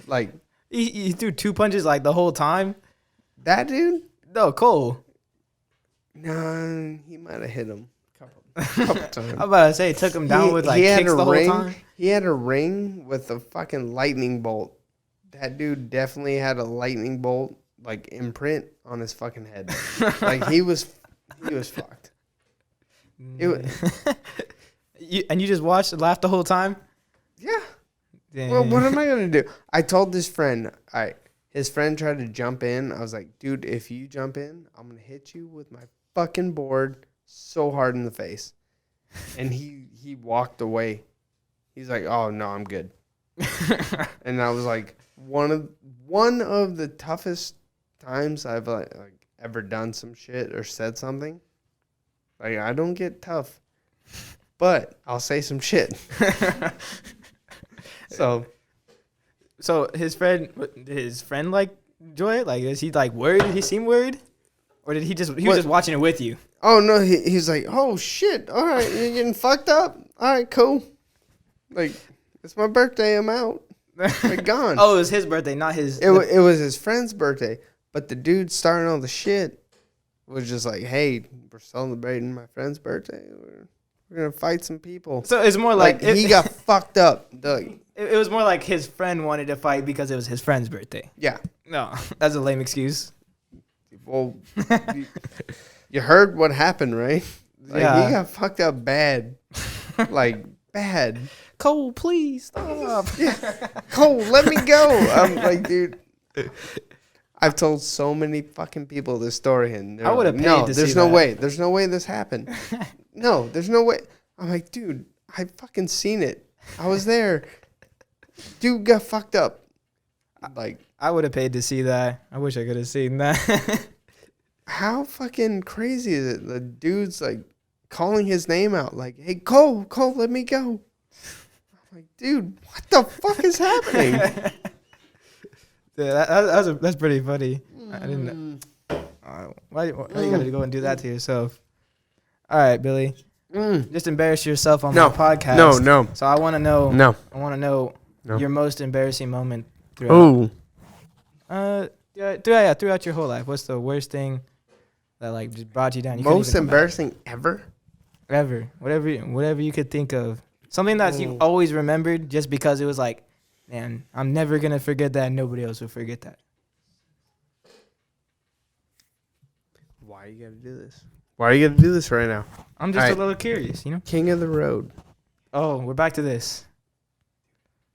Like, he threw 2 punches like the whole time. That dude? No, Cole. No, he might have hit him. Couple times. I'm about to say, it took him down with like kicks the whole time. He had a ring with a fucking lightning bolt. That dude definitely had a lightning bolt like imprint on his fucking head. Like he was fucked. And you just watched and laughed the whole time? Yeah. Damn. Well, what am I gonna do? I told this friend, his friend tried to jump in. I was like, dude, if you jump in, I'm gonna hit you with my fucking board so hard in the face. And he walked away. He's like, oh no, I'm good. And I was like, one of the toughest times I've like ever done some shit or said something. Like, I don't get tough, but I'll say some shit. So his friend like enjoy it? Like, is he like worried? Did he seem worried? Or did he was just watching it with you? Oh, no, he's like, oh, shit, all right, you're getting fucked up? All right, cool. Like, it's my birthday, I'm out. Like, gone. Oh, it was his birthday, not his... It was his friend's birthday, but the dude starting all the shit was just like, hey, we're celebrating my friend's birthday. We're going to fight some people. So it's more like... he got fucked up. It was more like his friend wanted to fight because it was his friend's birthday. Yeah. No, that's a lame excuse. Well, you heard what happened, right? Like, yeah. He got fucked up bad. Like, bad. Cole, please stop. Yeah. Cole, let me go. I'm like, dude. I've told so many fucking people this story, and I would have like, paid no, to there's see no that. way. There's no way this happened. No, there's no way. I'm like, dude, I fucking seen it. I was there. Dude got fucked up. Like, I would have paid to see that. I wish I could have seen that. How fucking crazy is it? The dude's like calling his name out, like, hey, Cole, let me go. Like, dude, what the fuck is happening? Yeah, that's pretty funny. I didn't. Why you gotta go and do that to yourself? All right, Billy. Just embarrass yourself on my podcast. No. So I want to know. No. I want to know your most embarrassing moment Oh. throughout your whole life. What's the worst thing that like just brought you down? You Most embarrassing ever? Ever. Whatever you could think of. Something that you always remembered just because it was like, man, I'm never gonna forget that. And nobody else will forget that. Why you gotta do this? Why are you gonna do this right now? I'm just a little curious, you know. King of the Road. Oh, we're back to this.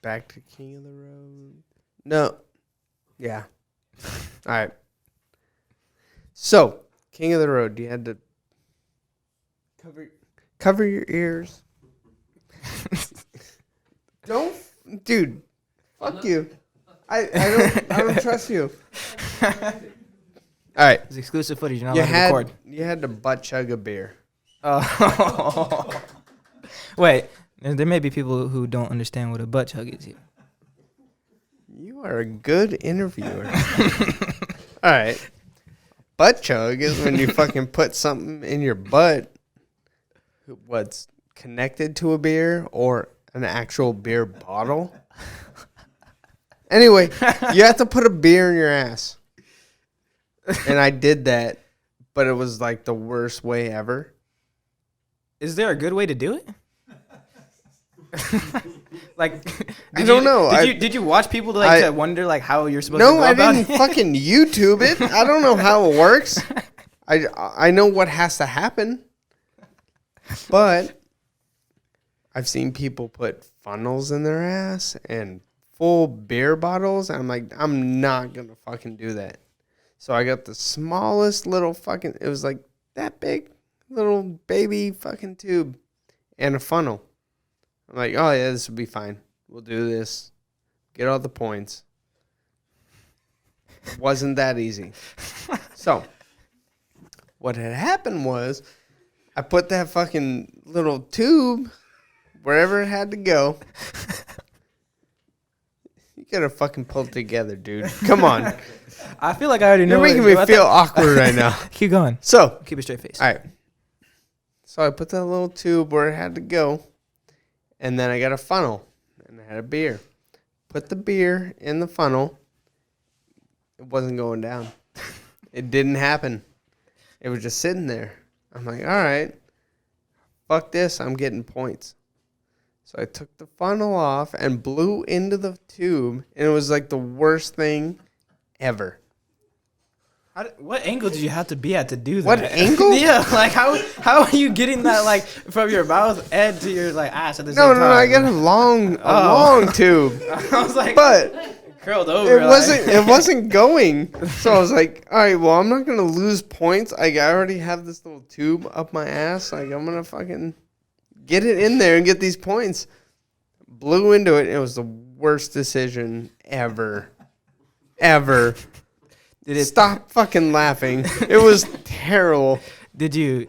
Back to King of the Road. No. Yeah. All right. So, King of the Road, you had to cover your ears. Dude. Fuck you. I don't trust you. All right. It's exclusive footage. You're not allowed to record. You had to butt chug a beer. Oh. Wait. There may be people who don't understand what a butt chug is here. You are a good interviewer. All right. Butt chug is when you fucking put something in your butt what's connected to a beer or an actual beer bottle. Anyway, you have to put a beer in your ass. And I did that, but it was like the worst way ever. Is there a good way to do it? Like, I don't know. Did you watch people to wonder like how you're supposed to go about it? No, I didn't fucking YouTube it. I don't know how it works. I know what has to happen. But I've seen people put funnels in their ass and full beer bottles. And I'm like, I'm not going to fucking do that. So I got the smallest little fucking, it was like that big little baby fucking tube and a funnel. I'm like, oh yeah, this will be fine. We'll do this. Get all the points. Wasn't that easy. So, what had happened was, I put that fucking little tube wherever it had to go. You gotta fucking pull it together, dude. Come on. I feel like I already know. You're making me feel awkward right now. Keep going. So, keep a straight face. All right. So I put that little tube where it had to go. And then I got a funnel. And I had a beer. Put the beer in the funnel. It wasn't going down. It didn't happen. It was just sitting there. I'm like, all right. Fuck this. I'm getting points. So I took the funnel off and blew into the tube. And it was like the worst thing ever. What angle did you have to be at to do that? What angle? Yeah, like how are you getting that like from your mouth end to your like ass at the same time? No, I got a long tube. I was like, but curled over. It wasn't going. So I was like, all right, well, I'm not gonna lose points. I already have this little tube up my ass. Like I'm gonna fucking get it in there and get these points. Blew into it. It was the worst decision ever. Stop fucking laughing. It was terrible. Did you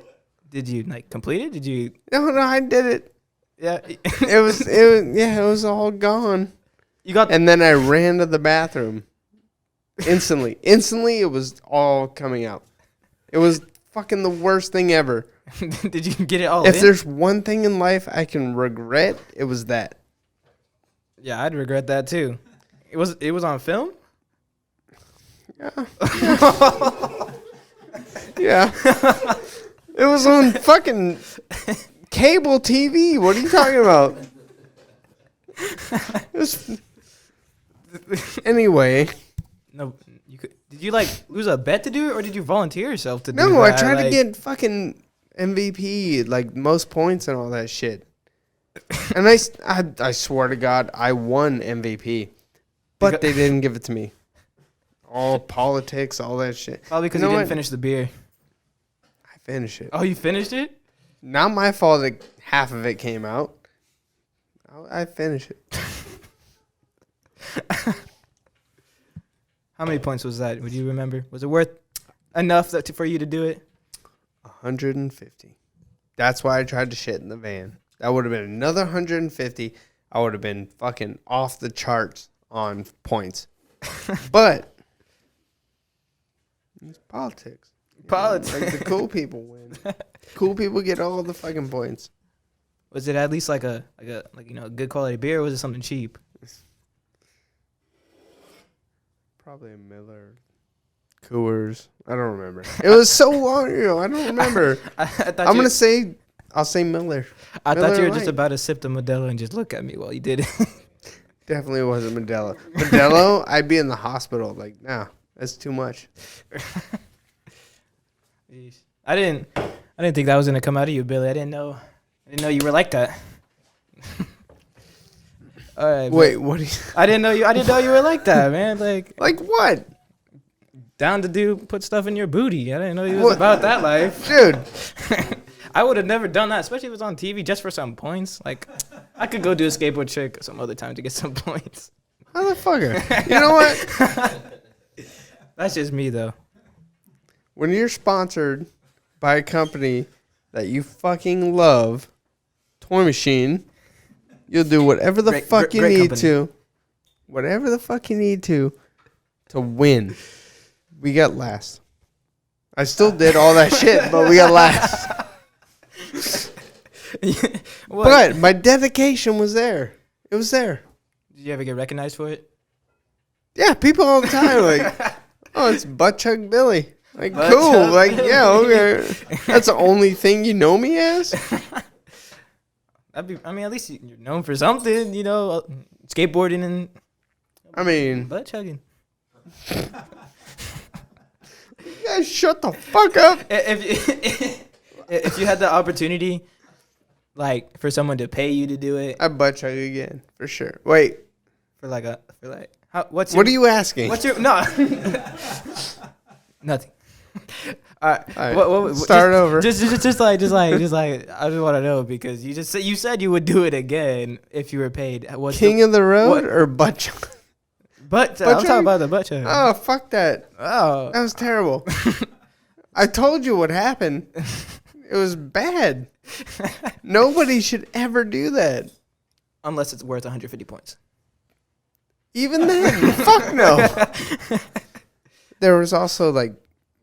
like complete it? Did you? No, I did it. Yeah. It was all gone. And then I ran to the bathroom. Instantly, it was all coming out. It was fucking the worst thing ever. Did you get it all If there's one thing in life I can regret, it was that. Yeah, I'd regret that too. It was on film? Yeah. Yeah. It was on fucking cable TV. What are you talking about? Anyway. No, did you like lose a bet to do it, or did you volunteer yourself to do it? No, I tried to get fucking MVP, like most points and all that shit. And I swear to God, I won MVP. But they didn't give it to me. All politics, all that shit. Probably because you didn't finish the beer. I finished it. Oh, you finished it? Not my fault that half of it came out. I finished it. How many points was that? Would you remember? Was it worth enough for you to do it? 150. That's why I tried to shit in the van. That would have been another 150. I would have been fucking off the charts on points. But it's politics. Politics. Like the cool people win. Cool people get all the fucking points. Was it at least like a good quality beer, or was it something cheap? Probably a Miller. Coors. I don't remember. It was so long ago. I don't remember. I'll say Miller. I Miller thought you were Lite. just about to sip the Modelo and just look at me while you did it. Definitely wasn't Modelo. Modelo, I'd be in the hospital. Like, nah, that's too much. I didn't think that was gonna come out of you, Billy. I didn't know you were like that. All right. Wait, man. what? I didn't know you were like that, man. Like What? down to put stuff in your booty. I didn't know you was about that life, Dude. I would have never done that, especially if it was on TV just for some points. Like I could go do a skateboard trick some other time to get some points. Motherfucker. You know what? That's just me though. When you're sponsored by a company that you fucking love, Toy Machine, you'll do whatever the fuck you need to. Whatever the fuck you need to win. We got last. I still did all that shit, but we got last. But my dedication was there. It was there. Did you ever get recognized for it? Yeah, people all the time like, oh, it's Butt Chug Billy. Like, Butt cool. Chug Like, Billy. yeah, okay. That's the only thing you know me as? At least you're known for something, skateboarding and butt chugging. You guys shut the fuck up. If you had the opportunity, like for someone to pay you to do it, I butt chug again, for sure. Wait, what are you asking? What's your no? Nothing. All right. All right, start over. Just like I just want to know because you said you would do it again if you were paid. King of the road or butt chug? I'm talking about the butt chug. Oh, fuck that. Oh, That was terrible. I told you what happened. It was bad. Nobody should ever do that. Unless it's worth 150 points. Even then, fuck no. There was also like,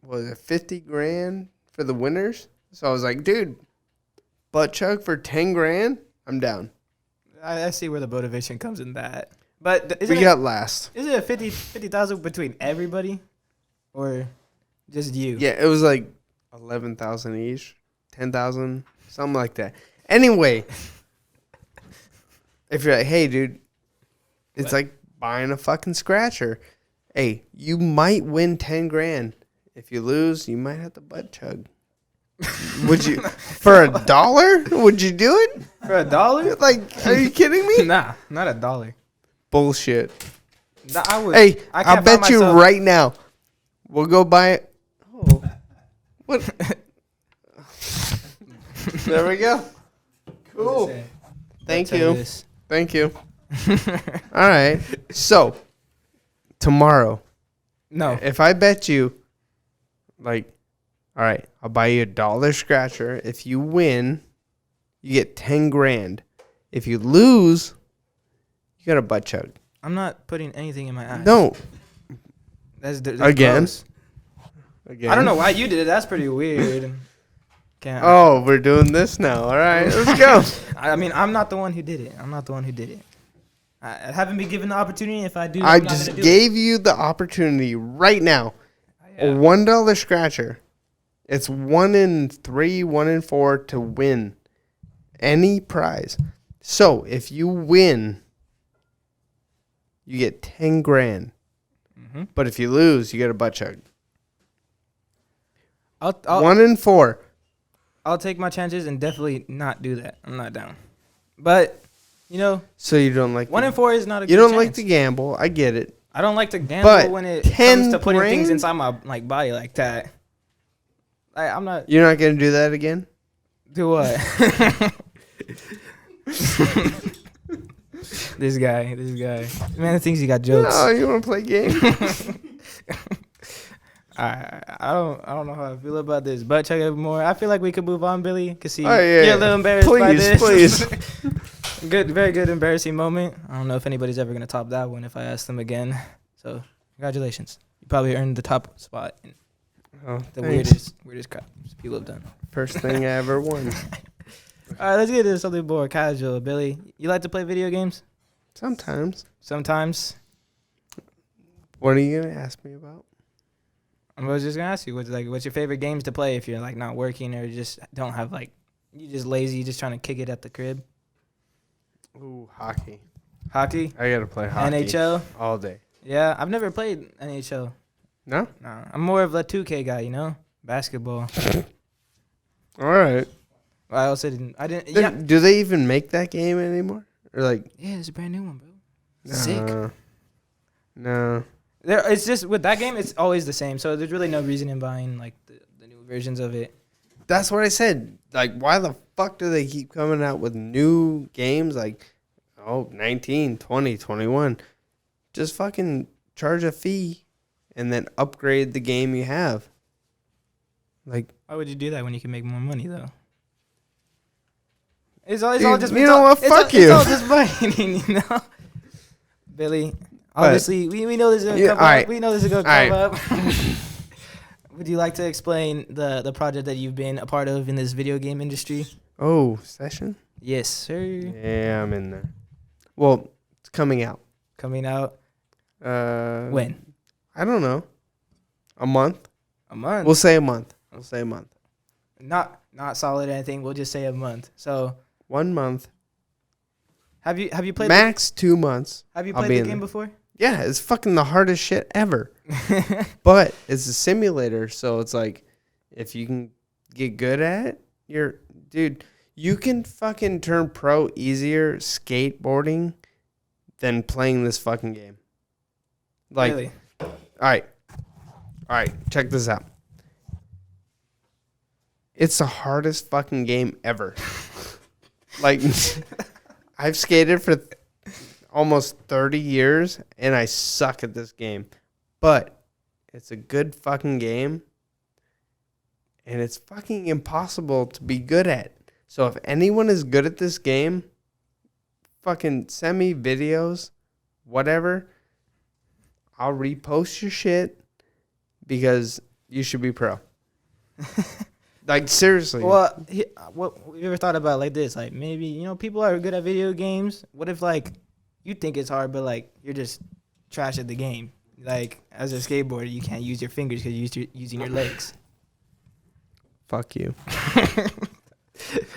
was it 50 grand for the winners? So I was like, dude, butt chug for 10 grand? I'm down. I see where the motivation comes in that. But We got last. Is it a 50,000 between everybody, or just you? Yeah, it was like 11,000 each, 10,000, something like that. Anyway, if you're like, hey, dude, it's like buying a fucking scratcher. Hey, you might win 10 grand. If you lose, you might have to butt chug. Would you, for $1? Would you do it? For $1? Like, are you kidding me? Nah, not $1. Bullshit. Nah, I would. Hey, I I'll can't bet find you myself- right now. We'll go buy it. Oh. What? There we go. Cool. Thank you. Thank you. All right. So, tomorrow, No. if I bet you, like, all right, I'll buy you $1 scratcher. If you win, you get 10 grand. If you lose, you got a butt chug. I'm not putting anything in my ass. No. That's Again? gross. Again. I don't know why you did it. That's pretty weird. Can't. Oh, we're doing this now. All right, let's go. I mean, I'm not the one who did it. I haven't been given the opportunity. If I do, I I'm not just gonna do gave you the opportunity right now. it. A $1 scratcher. It's 1 in 3, 1 in 4 to win any prize. So if you win, you get 10 grand. Mm-hmm. But if you lose, you get a butt chug. I'll 1 in 4. I'll take my chances and definitely not do that. I'm not down. But So you don't like 1 in 4 is not a. you good don't chance. like to gamble. I get it. I don't like to gamble But when it 10 comes to putting things grand? inside my body like that. I'm not. You're not going to do that again? Do what? This guy. Man, thinks he got jokes. No, you want to play games? I don't know how I feel about this butt chug more. I feel like we could move on, Billy. Cause see, Oh, yeah. you're a little embarrassed by this. Please. Good, very good, embarrassing moment. I don't know if anybody's ever gonna top that one if I ask them again. So, congratulations. You probably earned the top spot in the weirdest crap people have done. First thing I ever won. All right, let's get into something more casual. Billy, you like to play video games? Sometimes. Sometimes. What are you gonna ask me about? I was just gonna ask you, what's your favorite games to play if you're like not working or just don't have like, you just lazy, just trying to kick it at the crib? Ooh, hockey. Hockey? I gotta play hockey. NHL? All day. Yeah, I've never played NHL. No? No, I'm more of a 2K guy, you know? Basketball. All right. I also didn't. Yeah. Do they even make that game anymore? Or like? Yeah, it's a brand new one, bro. Sick. No. It's just with that game, it's always the same. So there's really no reason in buying like the new versions of it. That's what I said. Like, why the fuck do they keep coming out with new games? Like, 19, 20, 21. Just fucking charge a fee and then upgrade the game you have. Like, why would you do that when you can make more money though? It's all just. You know what? Fuck you. It's all just marketing, you know. Billy, obviously, we know this is gonna come up. We know this is gonna come up. Would you like to explain the project that you've been a part of in this video game industry? Oh, session? Yes, sir. Yeah, I'm in there. Well, it's coming out. Coming out. When? I don't know. A month? A month. We'll say a month. Not solid anything. We'll just say a month. So 1 month. Have you played max 2 months? Have you played the game before? Yeah, it's fucking the hardest shit ever. But it's a simulator, so it's like if you can get good at it, you can fucking turn pro easier skateboarding than playing this fucking game. Like, really? All right, check this out. It's the hardest fucking game ever. Like, I've skated for almost 30 years, and I suck at this game. But it's a good fucking game, and it's fucking impossible to be good at. So if anyone is good at this game, fucking send me videos, whatever. I'll repost your shit because you should be pro. Like, seriously. Well, what have you ever thought about like this? Like, maybe, you know, people are good at video games. What if, like, you think it's hard, but, like, you're just trash at the game? Like, as a skateboarder, you can't use your fingers because you're using your legs. Fuck you.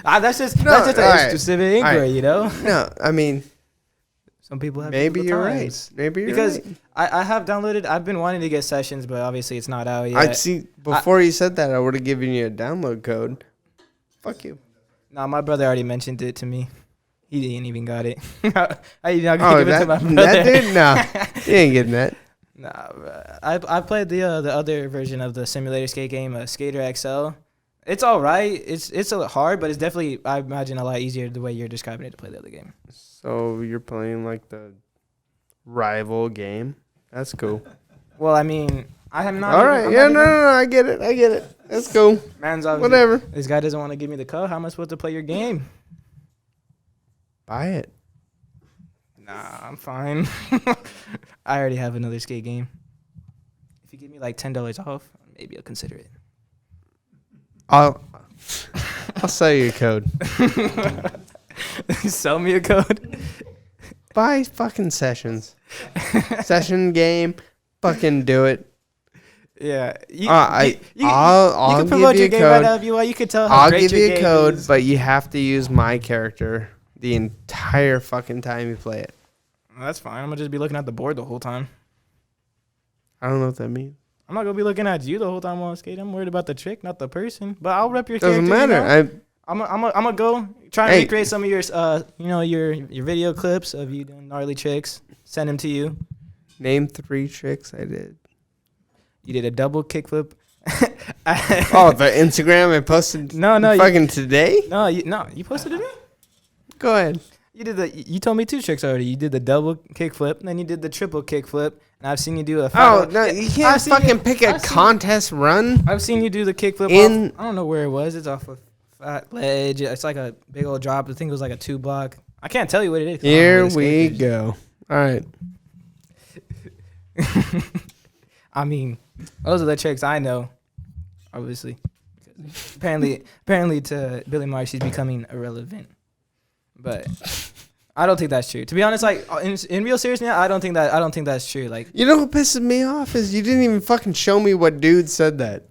That's just a specific inquiry, you know? No, I mean, some people have maybe you're right. Maybe you're right. Because I have downloaded. I've been wanting to get Sessions, but obviously it's not out yet. I'd see before you said that, I would have given you a download code. Fuck you. No, my brother already mentioned it to me. He didn't even got it. I not gonna give it to my brother. That dude? No, he ain't getting that. Nah, I played the other version of the simulator skate game, Skater XL. It's all right. It's a hard, but it's definitely, I imagine, a lot easier the way you're describing it to play the other game. So you're playing like the rival game? That's cool. Well, I mean, I am not. All right. Yeah, no. I get it. That's cool. Man's obviously, whatever. This guy doesn't want to give me the code. How am I supposed to play your game? Buy it. Nah, I'm fine. I already have another skate game. If you give me like $10 off, maybe I'll consider it. I'll sell you a code. Sell me a code. Buy fucking Sessions. Session game. Fucking do it. Yeah. I'll you can promote your game right now if you want. You could tell how I'll great give you a code, is. but you have to use my character the entire fucking time you play it. Well, that's fine. I'm going to just be looking at the board the whole time. I don't know what that means. I'm not going to be looking at you the whole time while I skate. I'm worried about the trick, not the person. But I'll rep your Doesn't character. matter. You know? I'm gonna go try and recreate some of your your video clips of you doing gnarly tricks. Send them to you. Name 3 tricks I did. You did a double kickflip. Oh, the Instagram I posted. No, fucking today. No, you posted it. Go ahead. You told me 2 tricks already. You did the double kickflip, and then you did the triple kickflip. And I've seen you do a. You can't fucking pick a contest run. I've seen you do the kickflip. I don't know where it was. It's off a fat ledge. It's like a big old drop. I think it was like a 2-block I can't tell you what it is. Here we go. All right. I mean, those are the tricks I know, obviously. Apparently to Billy Marsh, she's becoming irrelevant. But I don't think that's true. To be honest, like in real seriousness, I don't think that's true. Like, you know what pisses me off is you didn't even fucking show me what dude said that.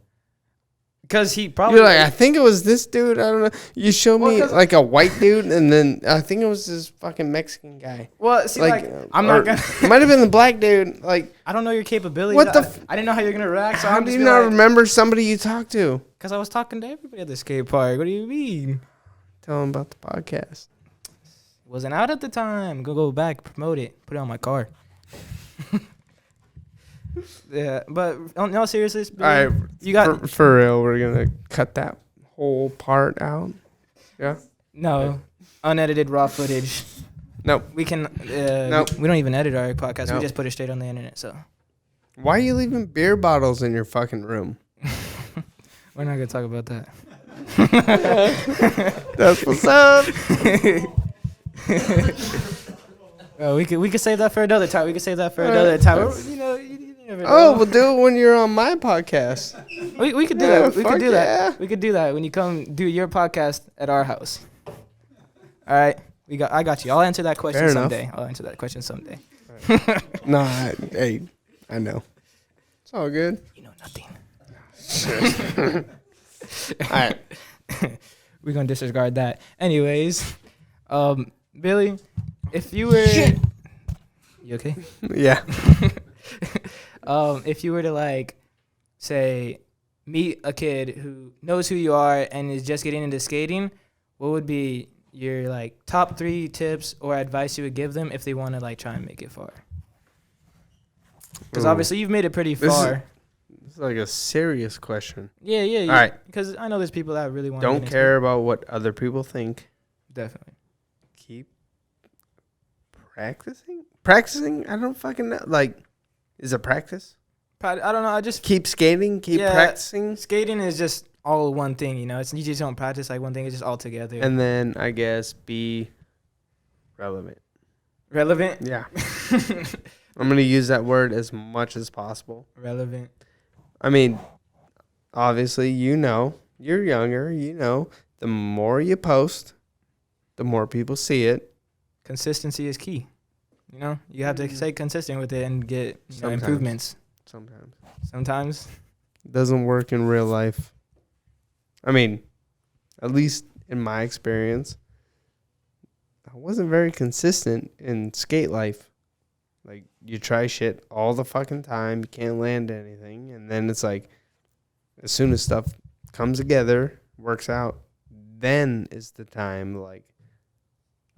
Because he probably... You're like, I think it was this dude. I don't know. You showed me like a white dude, and then I think it was this fucking Mexican guy. Well, see, like I'm not gonna... It might have been the black dude. Like, I don't know your capabilities. What the... I didn't know how you're going to react. So how do you not remember somebody you talked to? Because I was talking to everybody at the skate park. What do you mean? Tell them about the podcast. Wasn't out at the time. Go back, promote it, put it on my car. Yeah, but no, seriously, all right, you got for real. We're gonna cut that whole part out. Yeah. No, unedited raw footage. Nope. We can. Nope. We don't even edit our podcast. Nope. We just put it straight on the internet. So. Why are you leaving beer bottles in your fucking room? We're not gonna talk about that. That's what's up. We could save that for another time. You know, you never know. Oh, we'll do it when you're on my podcast. We could do that. We could do that. We could do that when you come do your podcast at our house. All right, I got you. I'll answer that question someday. Right. No, hey, I know. It's all good. You know nothing. All right. We're gonna disregard that. Anyways, Billy, if you were, you okay? Yeah. If you were to like, say, meet a kid who knows who you are and is just getting into skating, what would be your like top 3 tips or advice you would give them if they want to like try and make it far? Because obviously you've made it pretty far. This is like a serious question. Yeah. All right. Because I know there's people that really want. Don't care about what other people think. Definitely. Keep practicing. I don't fucking know. Like, is it practice? I don't know. I just keep skating. Keep practicing. Skating is just all one thing, you know. You just don't practice like one thing. It's just all together. And then I guess be relevant. Relevant? Yeah. I'm gonna use that word as much as possible. Relevant. I mean, obviously, you know, you're younger. You know, the more you post, the more people see it. Consistency is key. You know, you have to stay consistent with it and get improvements. Sometimes. It doesn't work in real life. I mean, at least in my experience, I wasn't very consistent in skate life. Like, you try shit all the fucking time. You can't land anything. And then it's like, as soon as stuff comes together, works out, then is the time, like,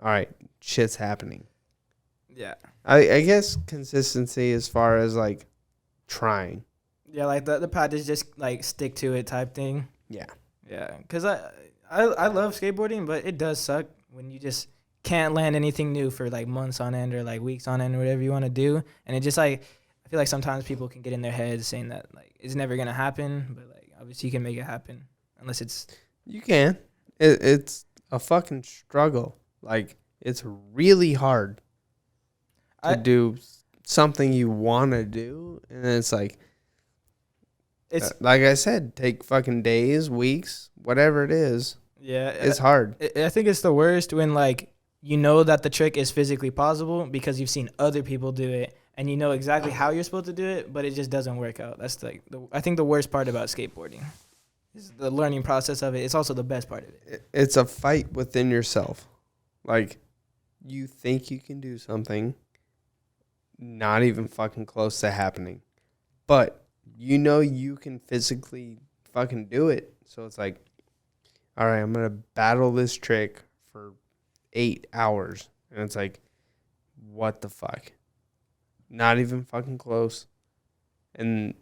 all right, shit's happening. Yeah. I guess consistency as far as, like, trying. Yeah, like the practice, just, like, stick to it type thing. Yeah. Yeah, because I love skateboarding, but it does suck when you just can't land anything new for like months on end or like weeks on end or whatever you want to do. And it just like, I feel like sometimes people can get in their heads saying that like it's never going to happen, but like obviously you can make it happen unless it's. You can. It's a fucking struggle. Like, it's really hard to do something you want to do. And it's like, it's like I said, take fucking days, weeks, whatever it is. Yeah. It's hard. I think it's the worst when like, you know that the trick is physically possible because you've seen other people do it and you know exactly how you're supposed to do it, but it just doesn't work out. That's like I think the worst part about skateboarding is the learning process of it. It's also the best part of it. It's a fight within yourself. Like, you think you can do something, not even fucking close to happening, but you know you can physically fucking do it. So it's like, all right, I'm going to battle this trick for 8 hours. And it's like, what the fuck? Not even fucking close. And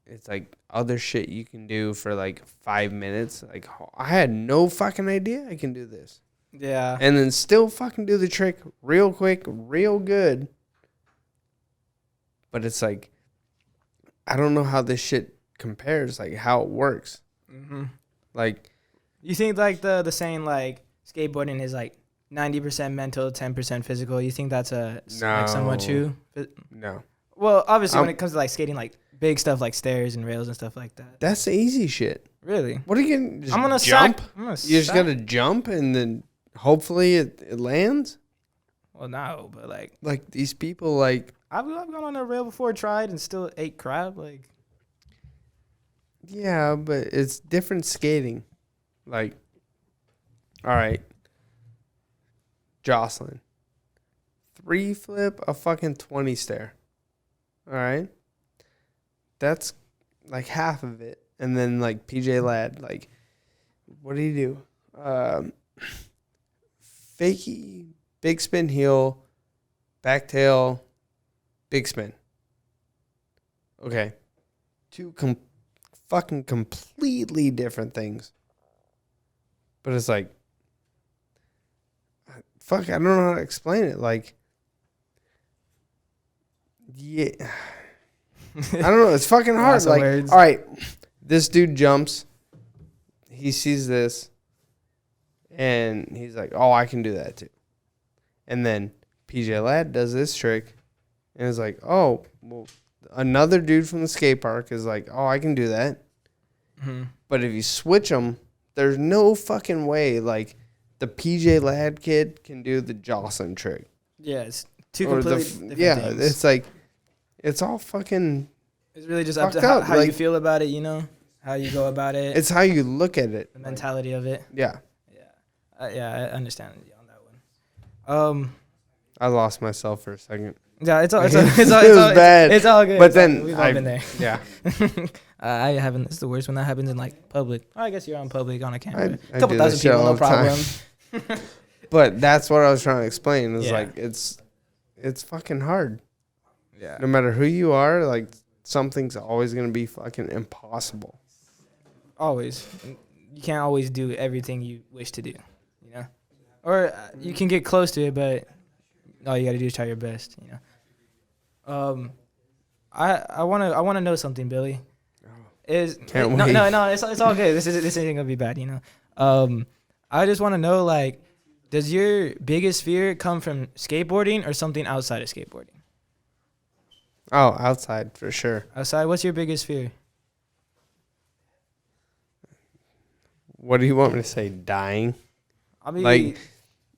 it's like other shit you can do for like 5 minutes. Like, I had no fucking idea I can do this. Yeah. And then still fucking do the trick real quick, real good. But it's like, I don't know how this shit compares, like how it works. Mm-hmm. Like, you think like the saying like skateboarding is like 90% mental, 10% physical. You think that's like somewhat true? No. Well, obviously, when it comes to like skating, like big stuff like stairs and rails and stuff like that. That's the easy shit. Really? What are you going to I'm gonna jump? You just got to jump and then hopefully it lands? Well, no, but like these people, like I've gone on a rail before, tried, and still ate crab. Like, yeah, but it's different skating. Like, all right, Jocelyn, 3 flip, a fucking 20 stair. All right, that's like half of it, and then like PJ Ladd, like, what do you do? Fakie, big spin heel, back tail, big spin. Okay. 2 fucking completely different things. But it's like, fuck, I don't know how to explain it. Like, yeah. I don't know. It's fucking hard. Like, words. All right, this dude jumps. He sees this. And he's like, oh, I can do that too. And then PJ Ladd does this trick. And it's like, oh, well, another dude from the skate park is like, oh, I can do that. Mm-hmm. But if you switch them, there's no fucking way, like, the PJ Ladd kid can do the Jocelyn trick. Yeah, it's 2 completely different things. It's like, it's all fucking... It's really just up to how you feel about it, you know? How you go about it. It's how you look at it. The mentality of it. Yeah. Yeah, I understand you on that one. I lost myself for a second. Yeah, it's all it was bad. It's all good. But then we've all been there. Yeah. I haven't. It's the worst when that happens in like public. I guess you're on public on a camera. I A couple do thousand that shit people, all no the time. problem. But that's what I was trying to explain. It's Yeah. like it's fucking hard. Yeah. No matter who you are, like something's always gonna be fucking impossible. Always. You can't always do everything you wish to do. You know, or you can get close to it, but all you got to do is try your best. You know. I wanna know something, Billy. Can't wait. No, it's all good. This isn't gonna be bad, you know. I just want to know, like, does your biggest fear come from skateboarding or something outside of skateboarding? Oh, outside for sure. Outside, what's your biggest fear? What do you want me to say? Dying? I mean, like,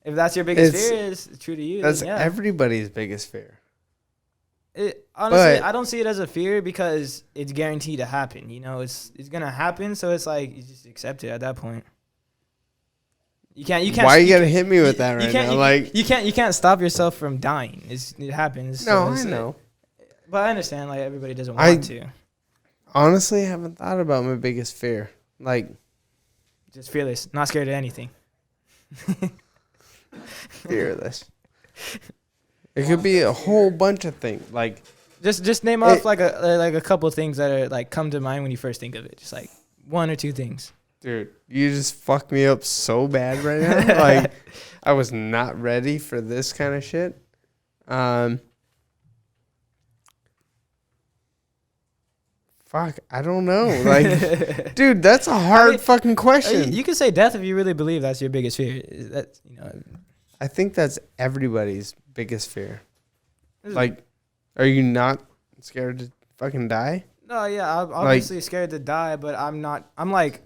if that's your biggest fear, it's true to you. That's then yeah. everybody's biggest fear. Honestly, I don't see it as a fear because it's guaranteed to happen. You know, it's gonna happen, so it's like you just accept it at that point. You can't. Why you gotta hit me with that right now? You can't stop yourself from dying. It happens. No, so I know. But I understand. Like, everybody doesn't want to. Honestly, I haven't thought about my biggest fear. Like, just fearless, not scared of anything. Fearless. It could be a whole bunch of things. Like, just name off like a couple of things that are like come to mind when you first think of it. Just like 1 or 2 things. Dude, you just fucked me up so bad right now. Like, I was not ready for this kind of shit. Fuck, I don't know. Like, dude, that's a hard fucking question. You can say death if you really believe that's your biggest fear. That, you know. I think that's everybody's biggest fear. Like, are you not scared to fucking die? No, yeah, I'm obviously scared to die, but I'm not. I'm like,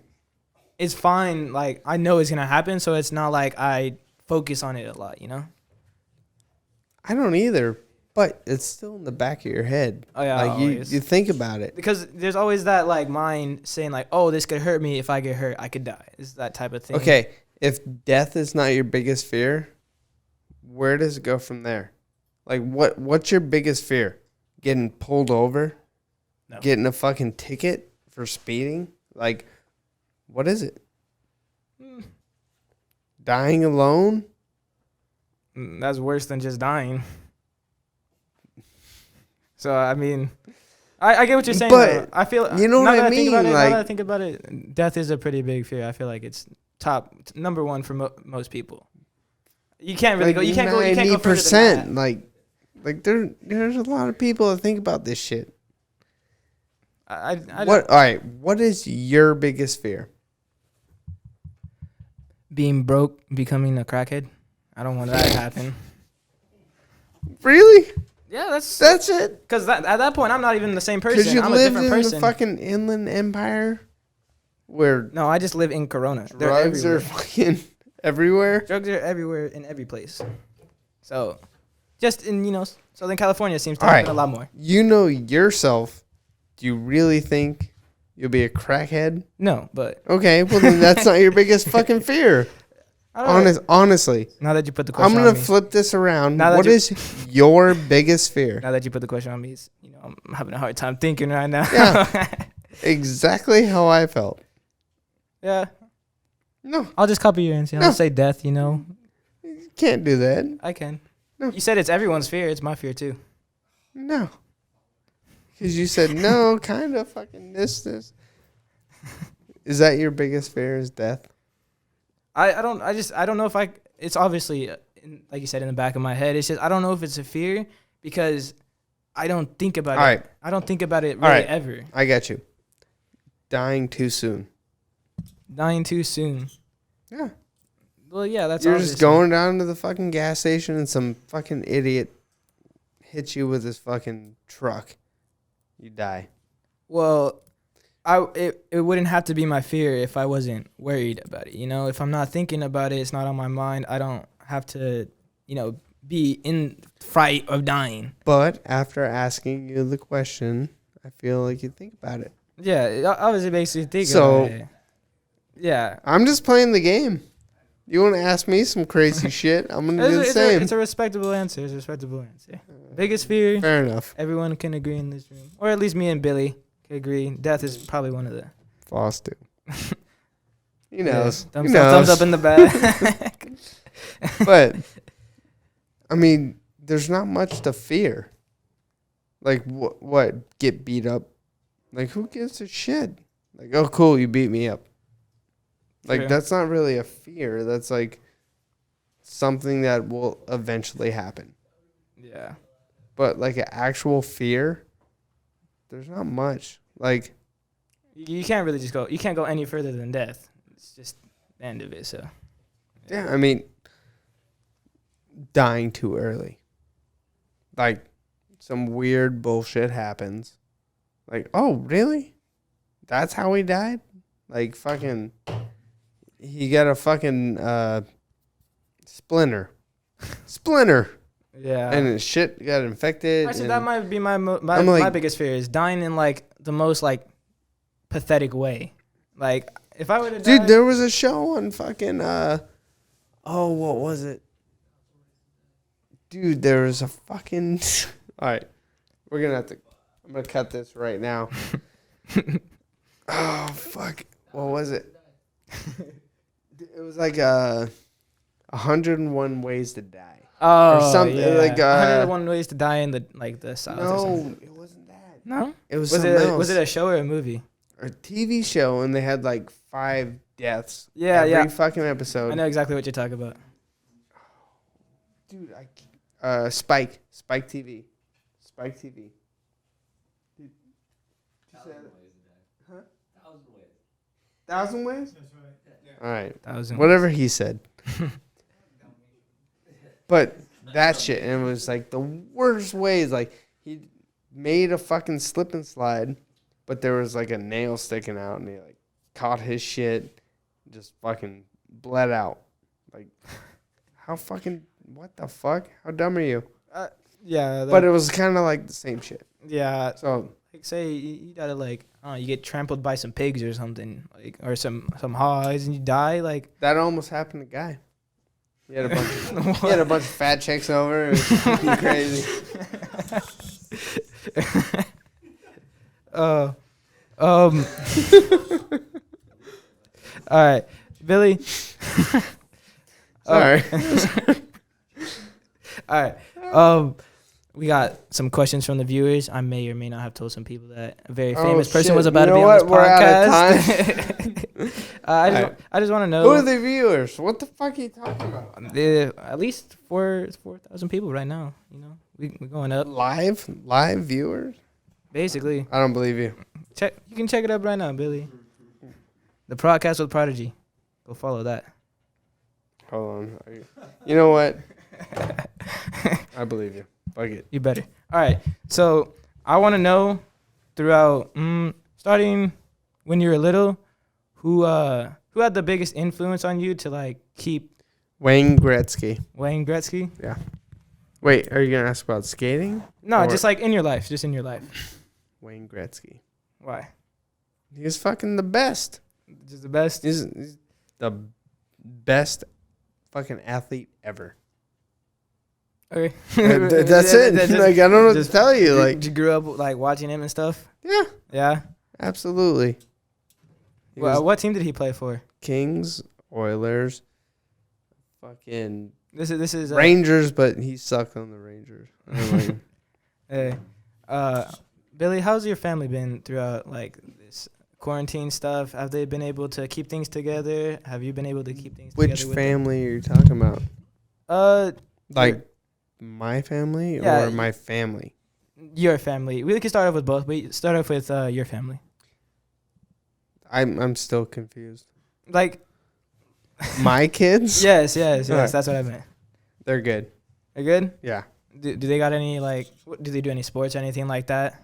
it's fine. Like, I know it's gonna happen, so it's not like I focus on it a lot. You know. I don't either. But it's still in the back of your head. Oh, yeah, like you think about it. Because there's always that, like, mind saying, like, oh, this could hurt me. If I get hurt, I could die. It's that type of thing. Okay, if death is not your biggest fear, where does it go from there? Like, what's your biggest fear? Getting pulled over? No. Getting a fucking ticket for speeding? Like, what is it? Dying alone? That's worse than just dying. So, I mean, I get what you're saying. But, though. I feel, you know what I mean? Now that I think about it, death is a pretty big fear. I feel like it's number one for most people. You can't really go. You can't go. You can't go further than that. Like there's a lot of people that think about this shit. I what? All right. What is your biggest fear? Being broke, becoming a crackhead. I don't want that to happen. Really? Yeah, that's it. because at that point I'm not even the same person. Because you I'm a lived different in person. the fucking Inland Empire, where No, I just live in Corona. drugs are fucking everywhere. Drugs are everywhere in every place. So, just in Southern California seems to happen a lot more. You know yourself. Do you really think you'll be a crackhead? No, but Okay, well then that's not your biggest fucking fear. Honestly. Now that you put the question, I'm on gonna me, flip this around. Now that What is your biggest fear? now that you put the question on me, I'm having a hard time thinking right now. Yeah. Exactly how I felt. Yeah. No, I'll just copy your answer. No. I'll say death. you can't do that. I can. No. You said it's everyone's fear. It's my fear too. No. Because you said no, kind of fucking this. Is that your biggest fear? Is death? I don't know if it's obviously like you said in the back of my head. It's just I don't know if it's a fear because I don't think about All it. right. I don't think about it really ever. I got you. Dying too soon. Dying too soon. Yeah. Well, yeah, that's You're obviously. just going down to the fucking gas station and some fucking idiot hits you with his fucking truck. You die. Well, it wouldn't have to be my fear if I wasn't worried about it. If I'm not thinking about it, it's not on my mind. I don't have to, be in fright of dying. But after asking you the question, I feel like you think about it. Yeah, I was basically thinking So- about it. Yeah. I'm just playing the game. You want to ask me some crazy shit? I'm going to do the same. It's a respectable answer. It's a respectable answer. Biggest fear, Fair enough. everyone can agree in this room. Or at least me and Billy can agree. Death is probably one of the... Floss too. He knows. Yeah, He thumbs knows. up in the back. But, I mean, there's not much to fear. Like, what? Get beat up? Like, who gives a shit? Like, oh, cool, you beat me up. Like, True. that's not really a fear. That's, like, something that will eventually happen. Yeah. But, like, an actual fear, there's not much. Like, You can't really just go... You can't go any further than death. It's just the end of it, so... yeah, I mean, dying too early. Like, some weird bullshit happens. Like, oh, really? That's how he died? Like, fucking, he got a fucking splinter. Yeah. And his shit got infected. Actually, and that might be my like- biggest fear is dying in, like, the most, like, pathetic way. Like, if I would have dude, died... there was a show on fucking, oh, what was it? Dude, there was a fucking, all right, I'm going to cut this right now. Oh, fuck. What was it? It was like 101 Ways to Die. Oh, or something, yeah. like, 101 Ways to Die in the South or No, something. it wasn't that. No? It was Was something else. it a show or a movie? A TV show, and they had like 5 deaths. Yeah, every yeah. fucking episode. I know exactly what you're talking about. Dude, Spike TV. Spike TV. Dude, huh? 1,000 ways? That's right. Yeah. All right. 1,000 Whatever he said. But that shit, and it was like the worst ways. Like, he made a fucking slip and slide, but there was like a nail sticking out, and he like caught his shit, just fucking bled out. Like, how fucking, what the fuck? How dumb are you? Yeah. But it was kind of like the same shit. Yeah. So, Like, say you gotta, like, I don't know, you get trampled by some pigs or something, like, or some hogs, and you die, like... that almost happened to Guy. He had a bunch of fat chicks over. It was fucking crazy. All right, Billy. Sorry. All right. We got some questions from the viewers. I may or may not have told some people that a very famous person shit. was about You to be know on this what? We're out of podcast. I just want to know. Who are the viewers? What the fuck are you talking about? At least 4,000 people right now. We're going up. Live viewers? Basically, I don't believe you. you can check it up right now, Billy. The Prodcast with Prodigy. Go follow that. Hold on. You know what? I believe you. Fuck it. You better. All right. So I want to know throughout starting when you were little, who had the biggest influence on you to like keep Wayne Gretzky. Wayne Gretzky? Yeah. Wait, are you gonna ask about skating? No, just like in your life. Just in your life. Wayne Gretzky. Why? He's fucking the best. Just the best. He's the best fucking athlete ever. Okay. That's it. Like, I don't know what to tell you. Like, you grew up like watching him and stuff. Yeah. Yeah. Absolutely. Well, what team did he play for? Kings, Oilers, fucking This is Rangers, but he sucked on the Rangers. Hey, Billy, how's your family been throughout like this quarantine stuff? Have they been able to keep things together? Have you been able to keep things together? Which family are you talking about? Like my family or my family? Your family. We can start off with both, but start off with your family. I'm still confused. Like my kids? Yes. Right. That's what I meant. They're good. They're good? Yeah. Do they got any like? Do they do any sports or anything like that?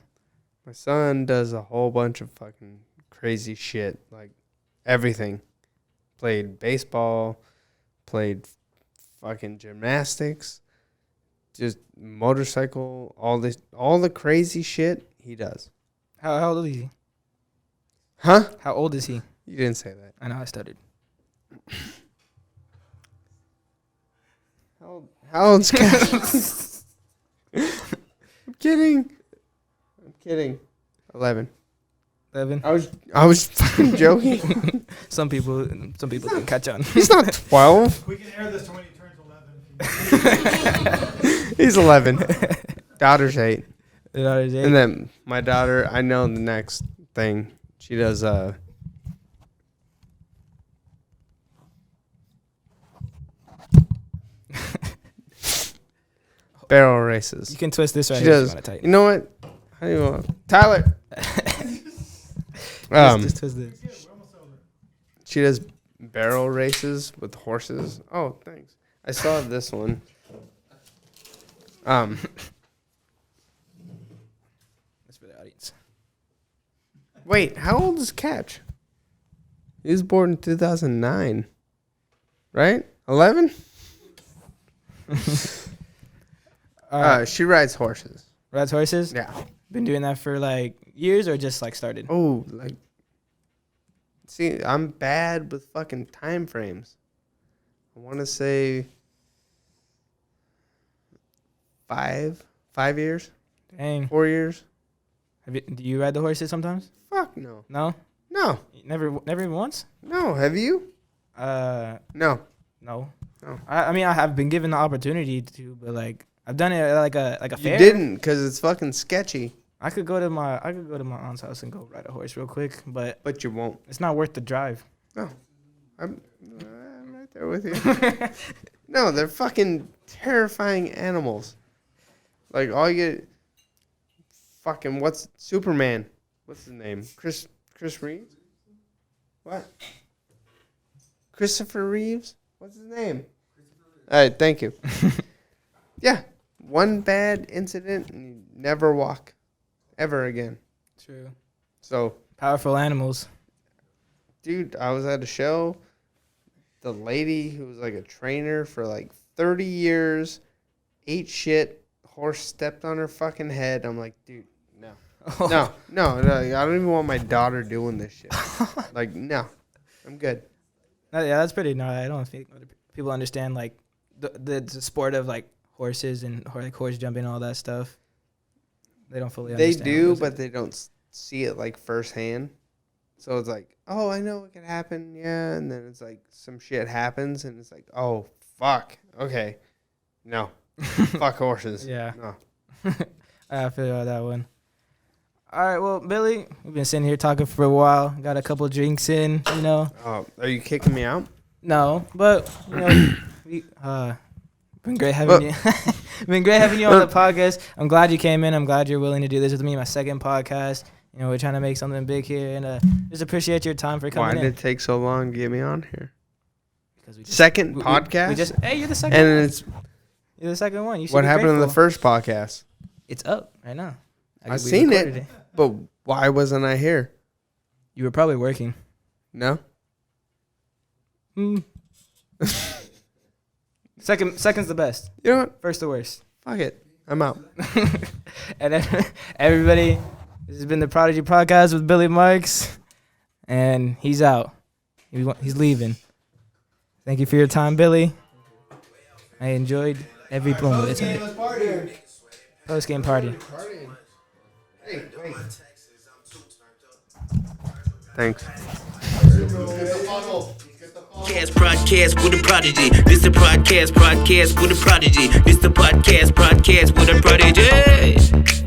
My son does a whole bunch of fucking crazy shit, like everything. Played baseball, played fucking gymnastics, just motorcycle, all the crazy shit he does. How old is he? Huh? How old is he? You didn't say that. I know I stuttered. How old's Cash? I'm kidding. 11. 11. I was fucking joking. Some people can catch on. He's not 12. We can air this when he turns 11. He's 11. Daughter's 8. The daughter's 8. And then my daughter, I know the next thing. She does barrel races. You can twist this right She here. does. You know what? How do you want? Tyler. Just twist this. She does barrel races with horses. Oh, thanks. I saw this one. That's for the audience. Wait, how old is Catch? He was born in 2009. Right? 11? She rides horses. Rides horses? Yeah. Been doing that for like years or just like started? Oh, like, see, I'm bad with fucking time frames. I want to say 5 years, Dang. 4 years. Do you ride the horses sometimes? Fuck no. No? No. Never even once? No. Have you? No. No. No. Oh. I mean, I have been given the opportunity to, but like I've done it like a fair. You didn't, because it's fucking sketchy. I could go to my aunt's house and go ride a horse real quick, but You won't. it's not worth the drive. No. I'm right there with you. No, they're fucking terrifying animals. Like, all you get... Fucking, what's... Superman. What's his name? Chris Reeves? What? Christopher Reeves? What's his name? All right, thank you. Yeah. One bad incident and you never walk. Ever again. True. So... Powerful animals. Dude, I was at a show. The lady who was like a trainer for like 30 years ate shit. Horse stepped on her fucking head. I'm like, dude, no. No. I don't even want my daughter doing this shit. Like, no. I'm good. Yeah, that's pretty gnarly. I don't think other people understand like the sport of like horses and like horse jumping and all that stuff. They don't fully understand. They do, but they don't see it like firsthand. So it's like, oh, I know it can happen, yeah. And then it's like some shit happens, and it's like, oh, fuck. Okay. No. Fuck horses. Yeah. No. I feel about that one. All right, well, Billy, we've been sitting here talking for a while. Got a couple drinks in, you know. Are you kicking me out? No, but you know, been great having you. Been great having you on the podcast. I'm glad you came in. I'm glad you're willing to do this with me. My second podcast. You know, we're trying to make something big here, and just appreciate your time for coming in. Why did it take so long to get me on here? because we Second podcast? We just hey, you're the second. And one. it's You're the second one. You should what be happened in the grateful. first podcast. It's up right now. I We seen recorded it, but why wasn't I here? You were probably working. No? Second's the best. You know what? First the worst. Fuck it. I'm out. And then, everybody, this has been the Prodigy Podcast with Billy Marks, and he's out. He's leaving. Thank you for your time, Billy. I enjoyed every moment of it. Post-game party. Hey, wait. Thanks. Prodcast with a prodigy. This the Prodcast with a prodigy. This the Prodcast with a prodigy.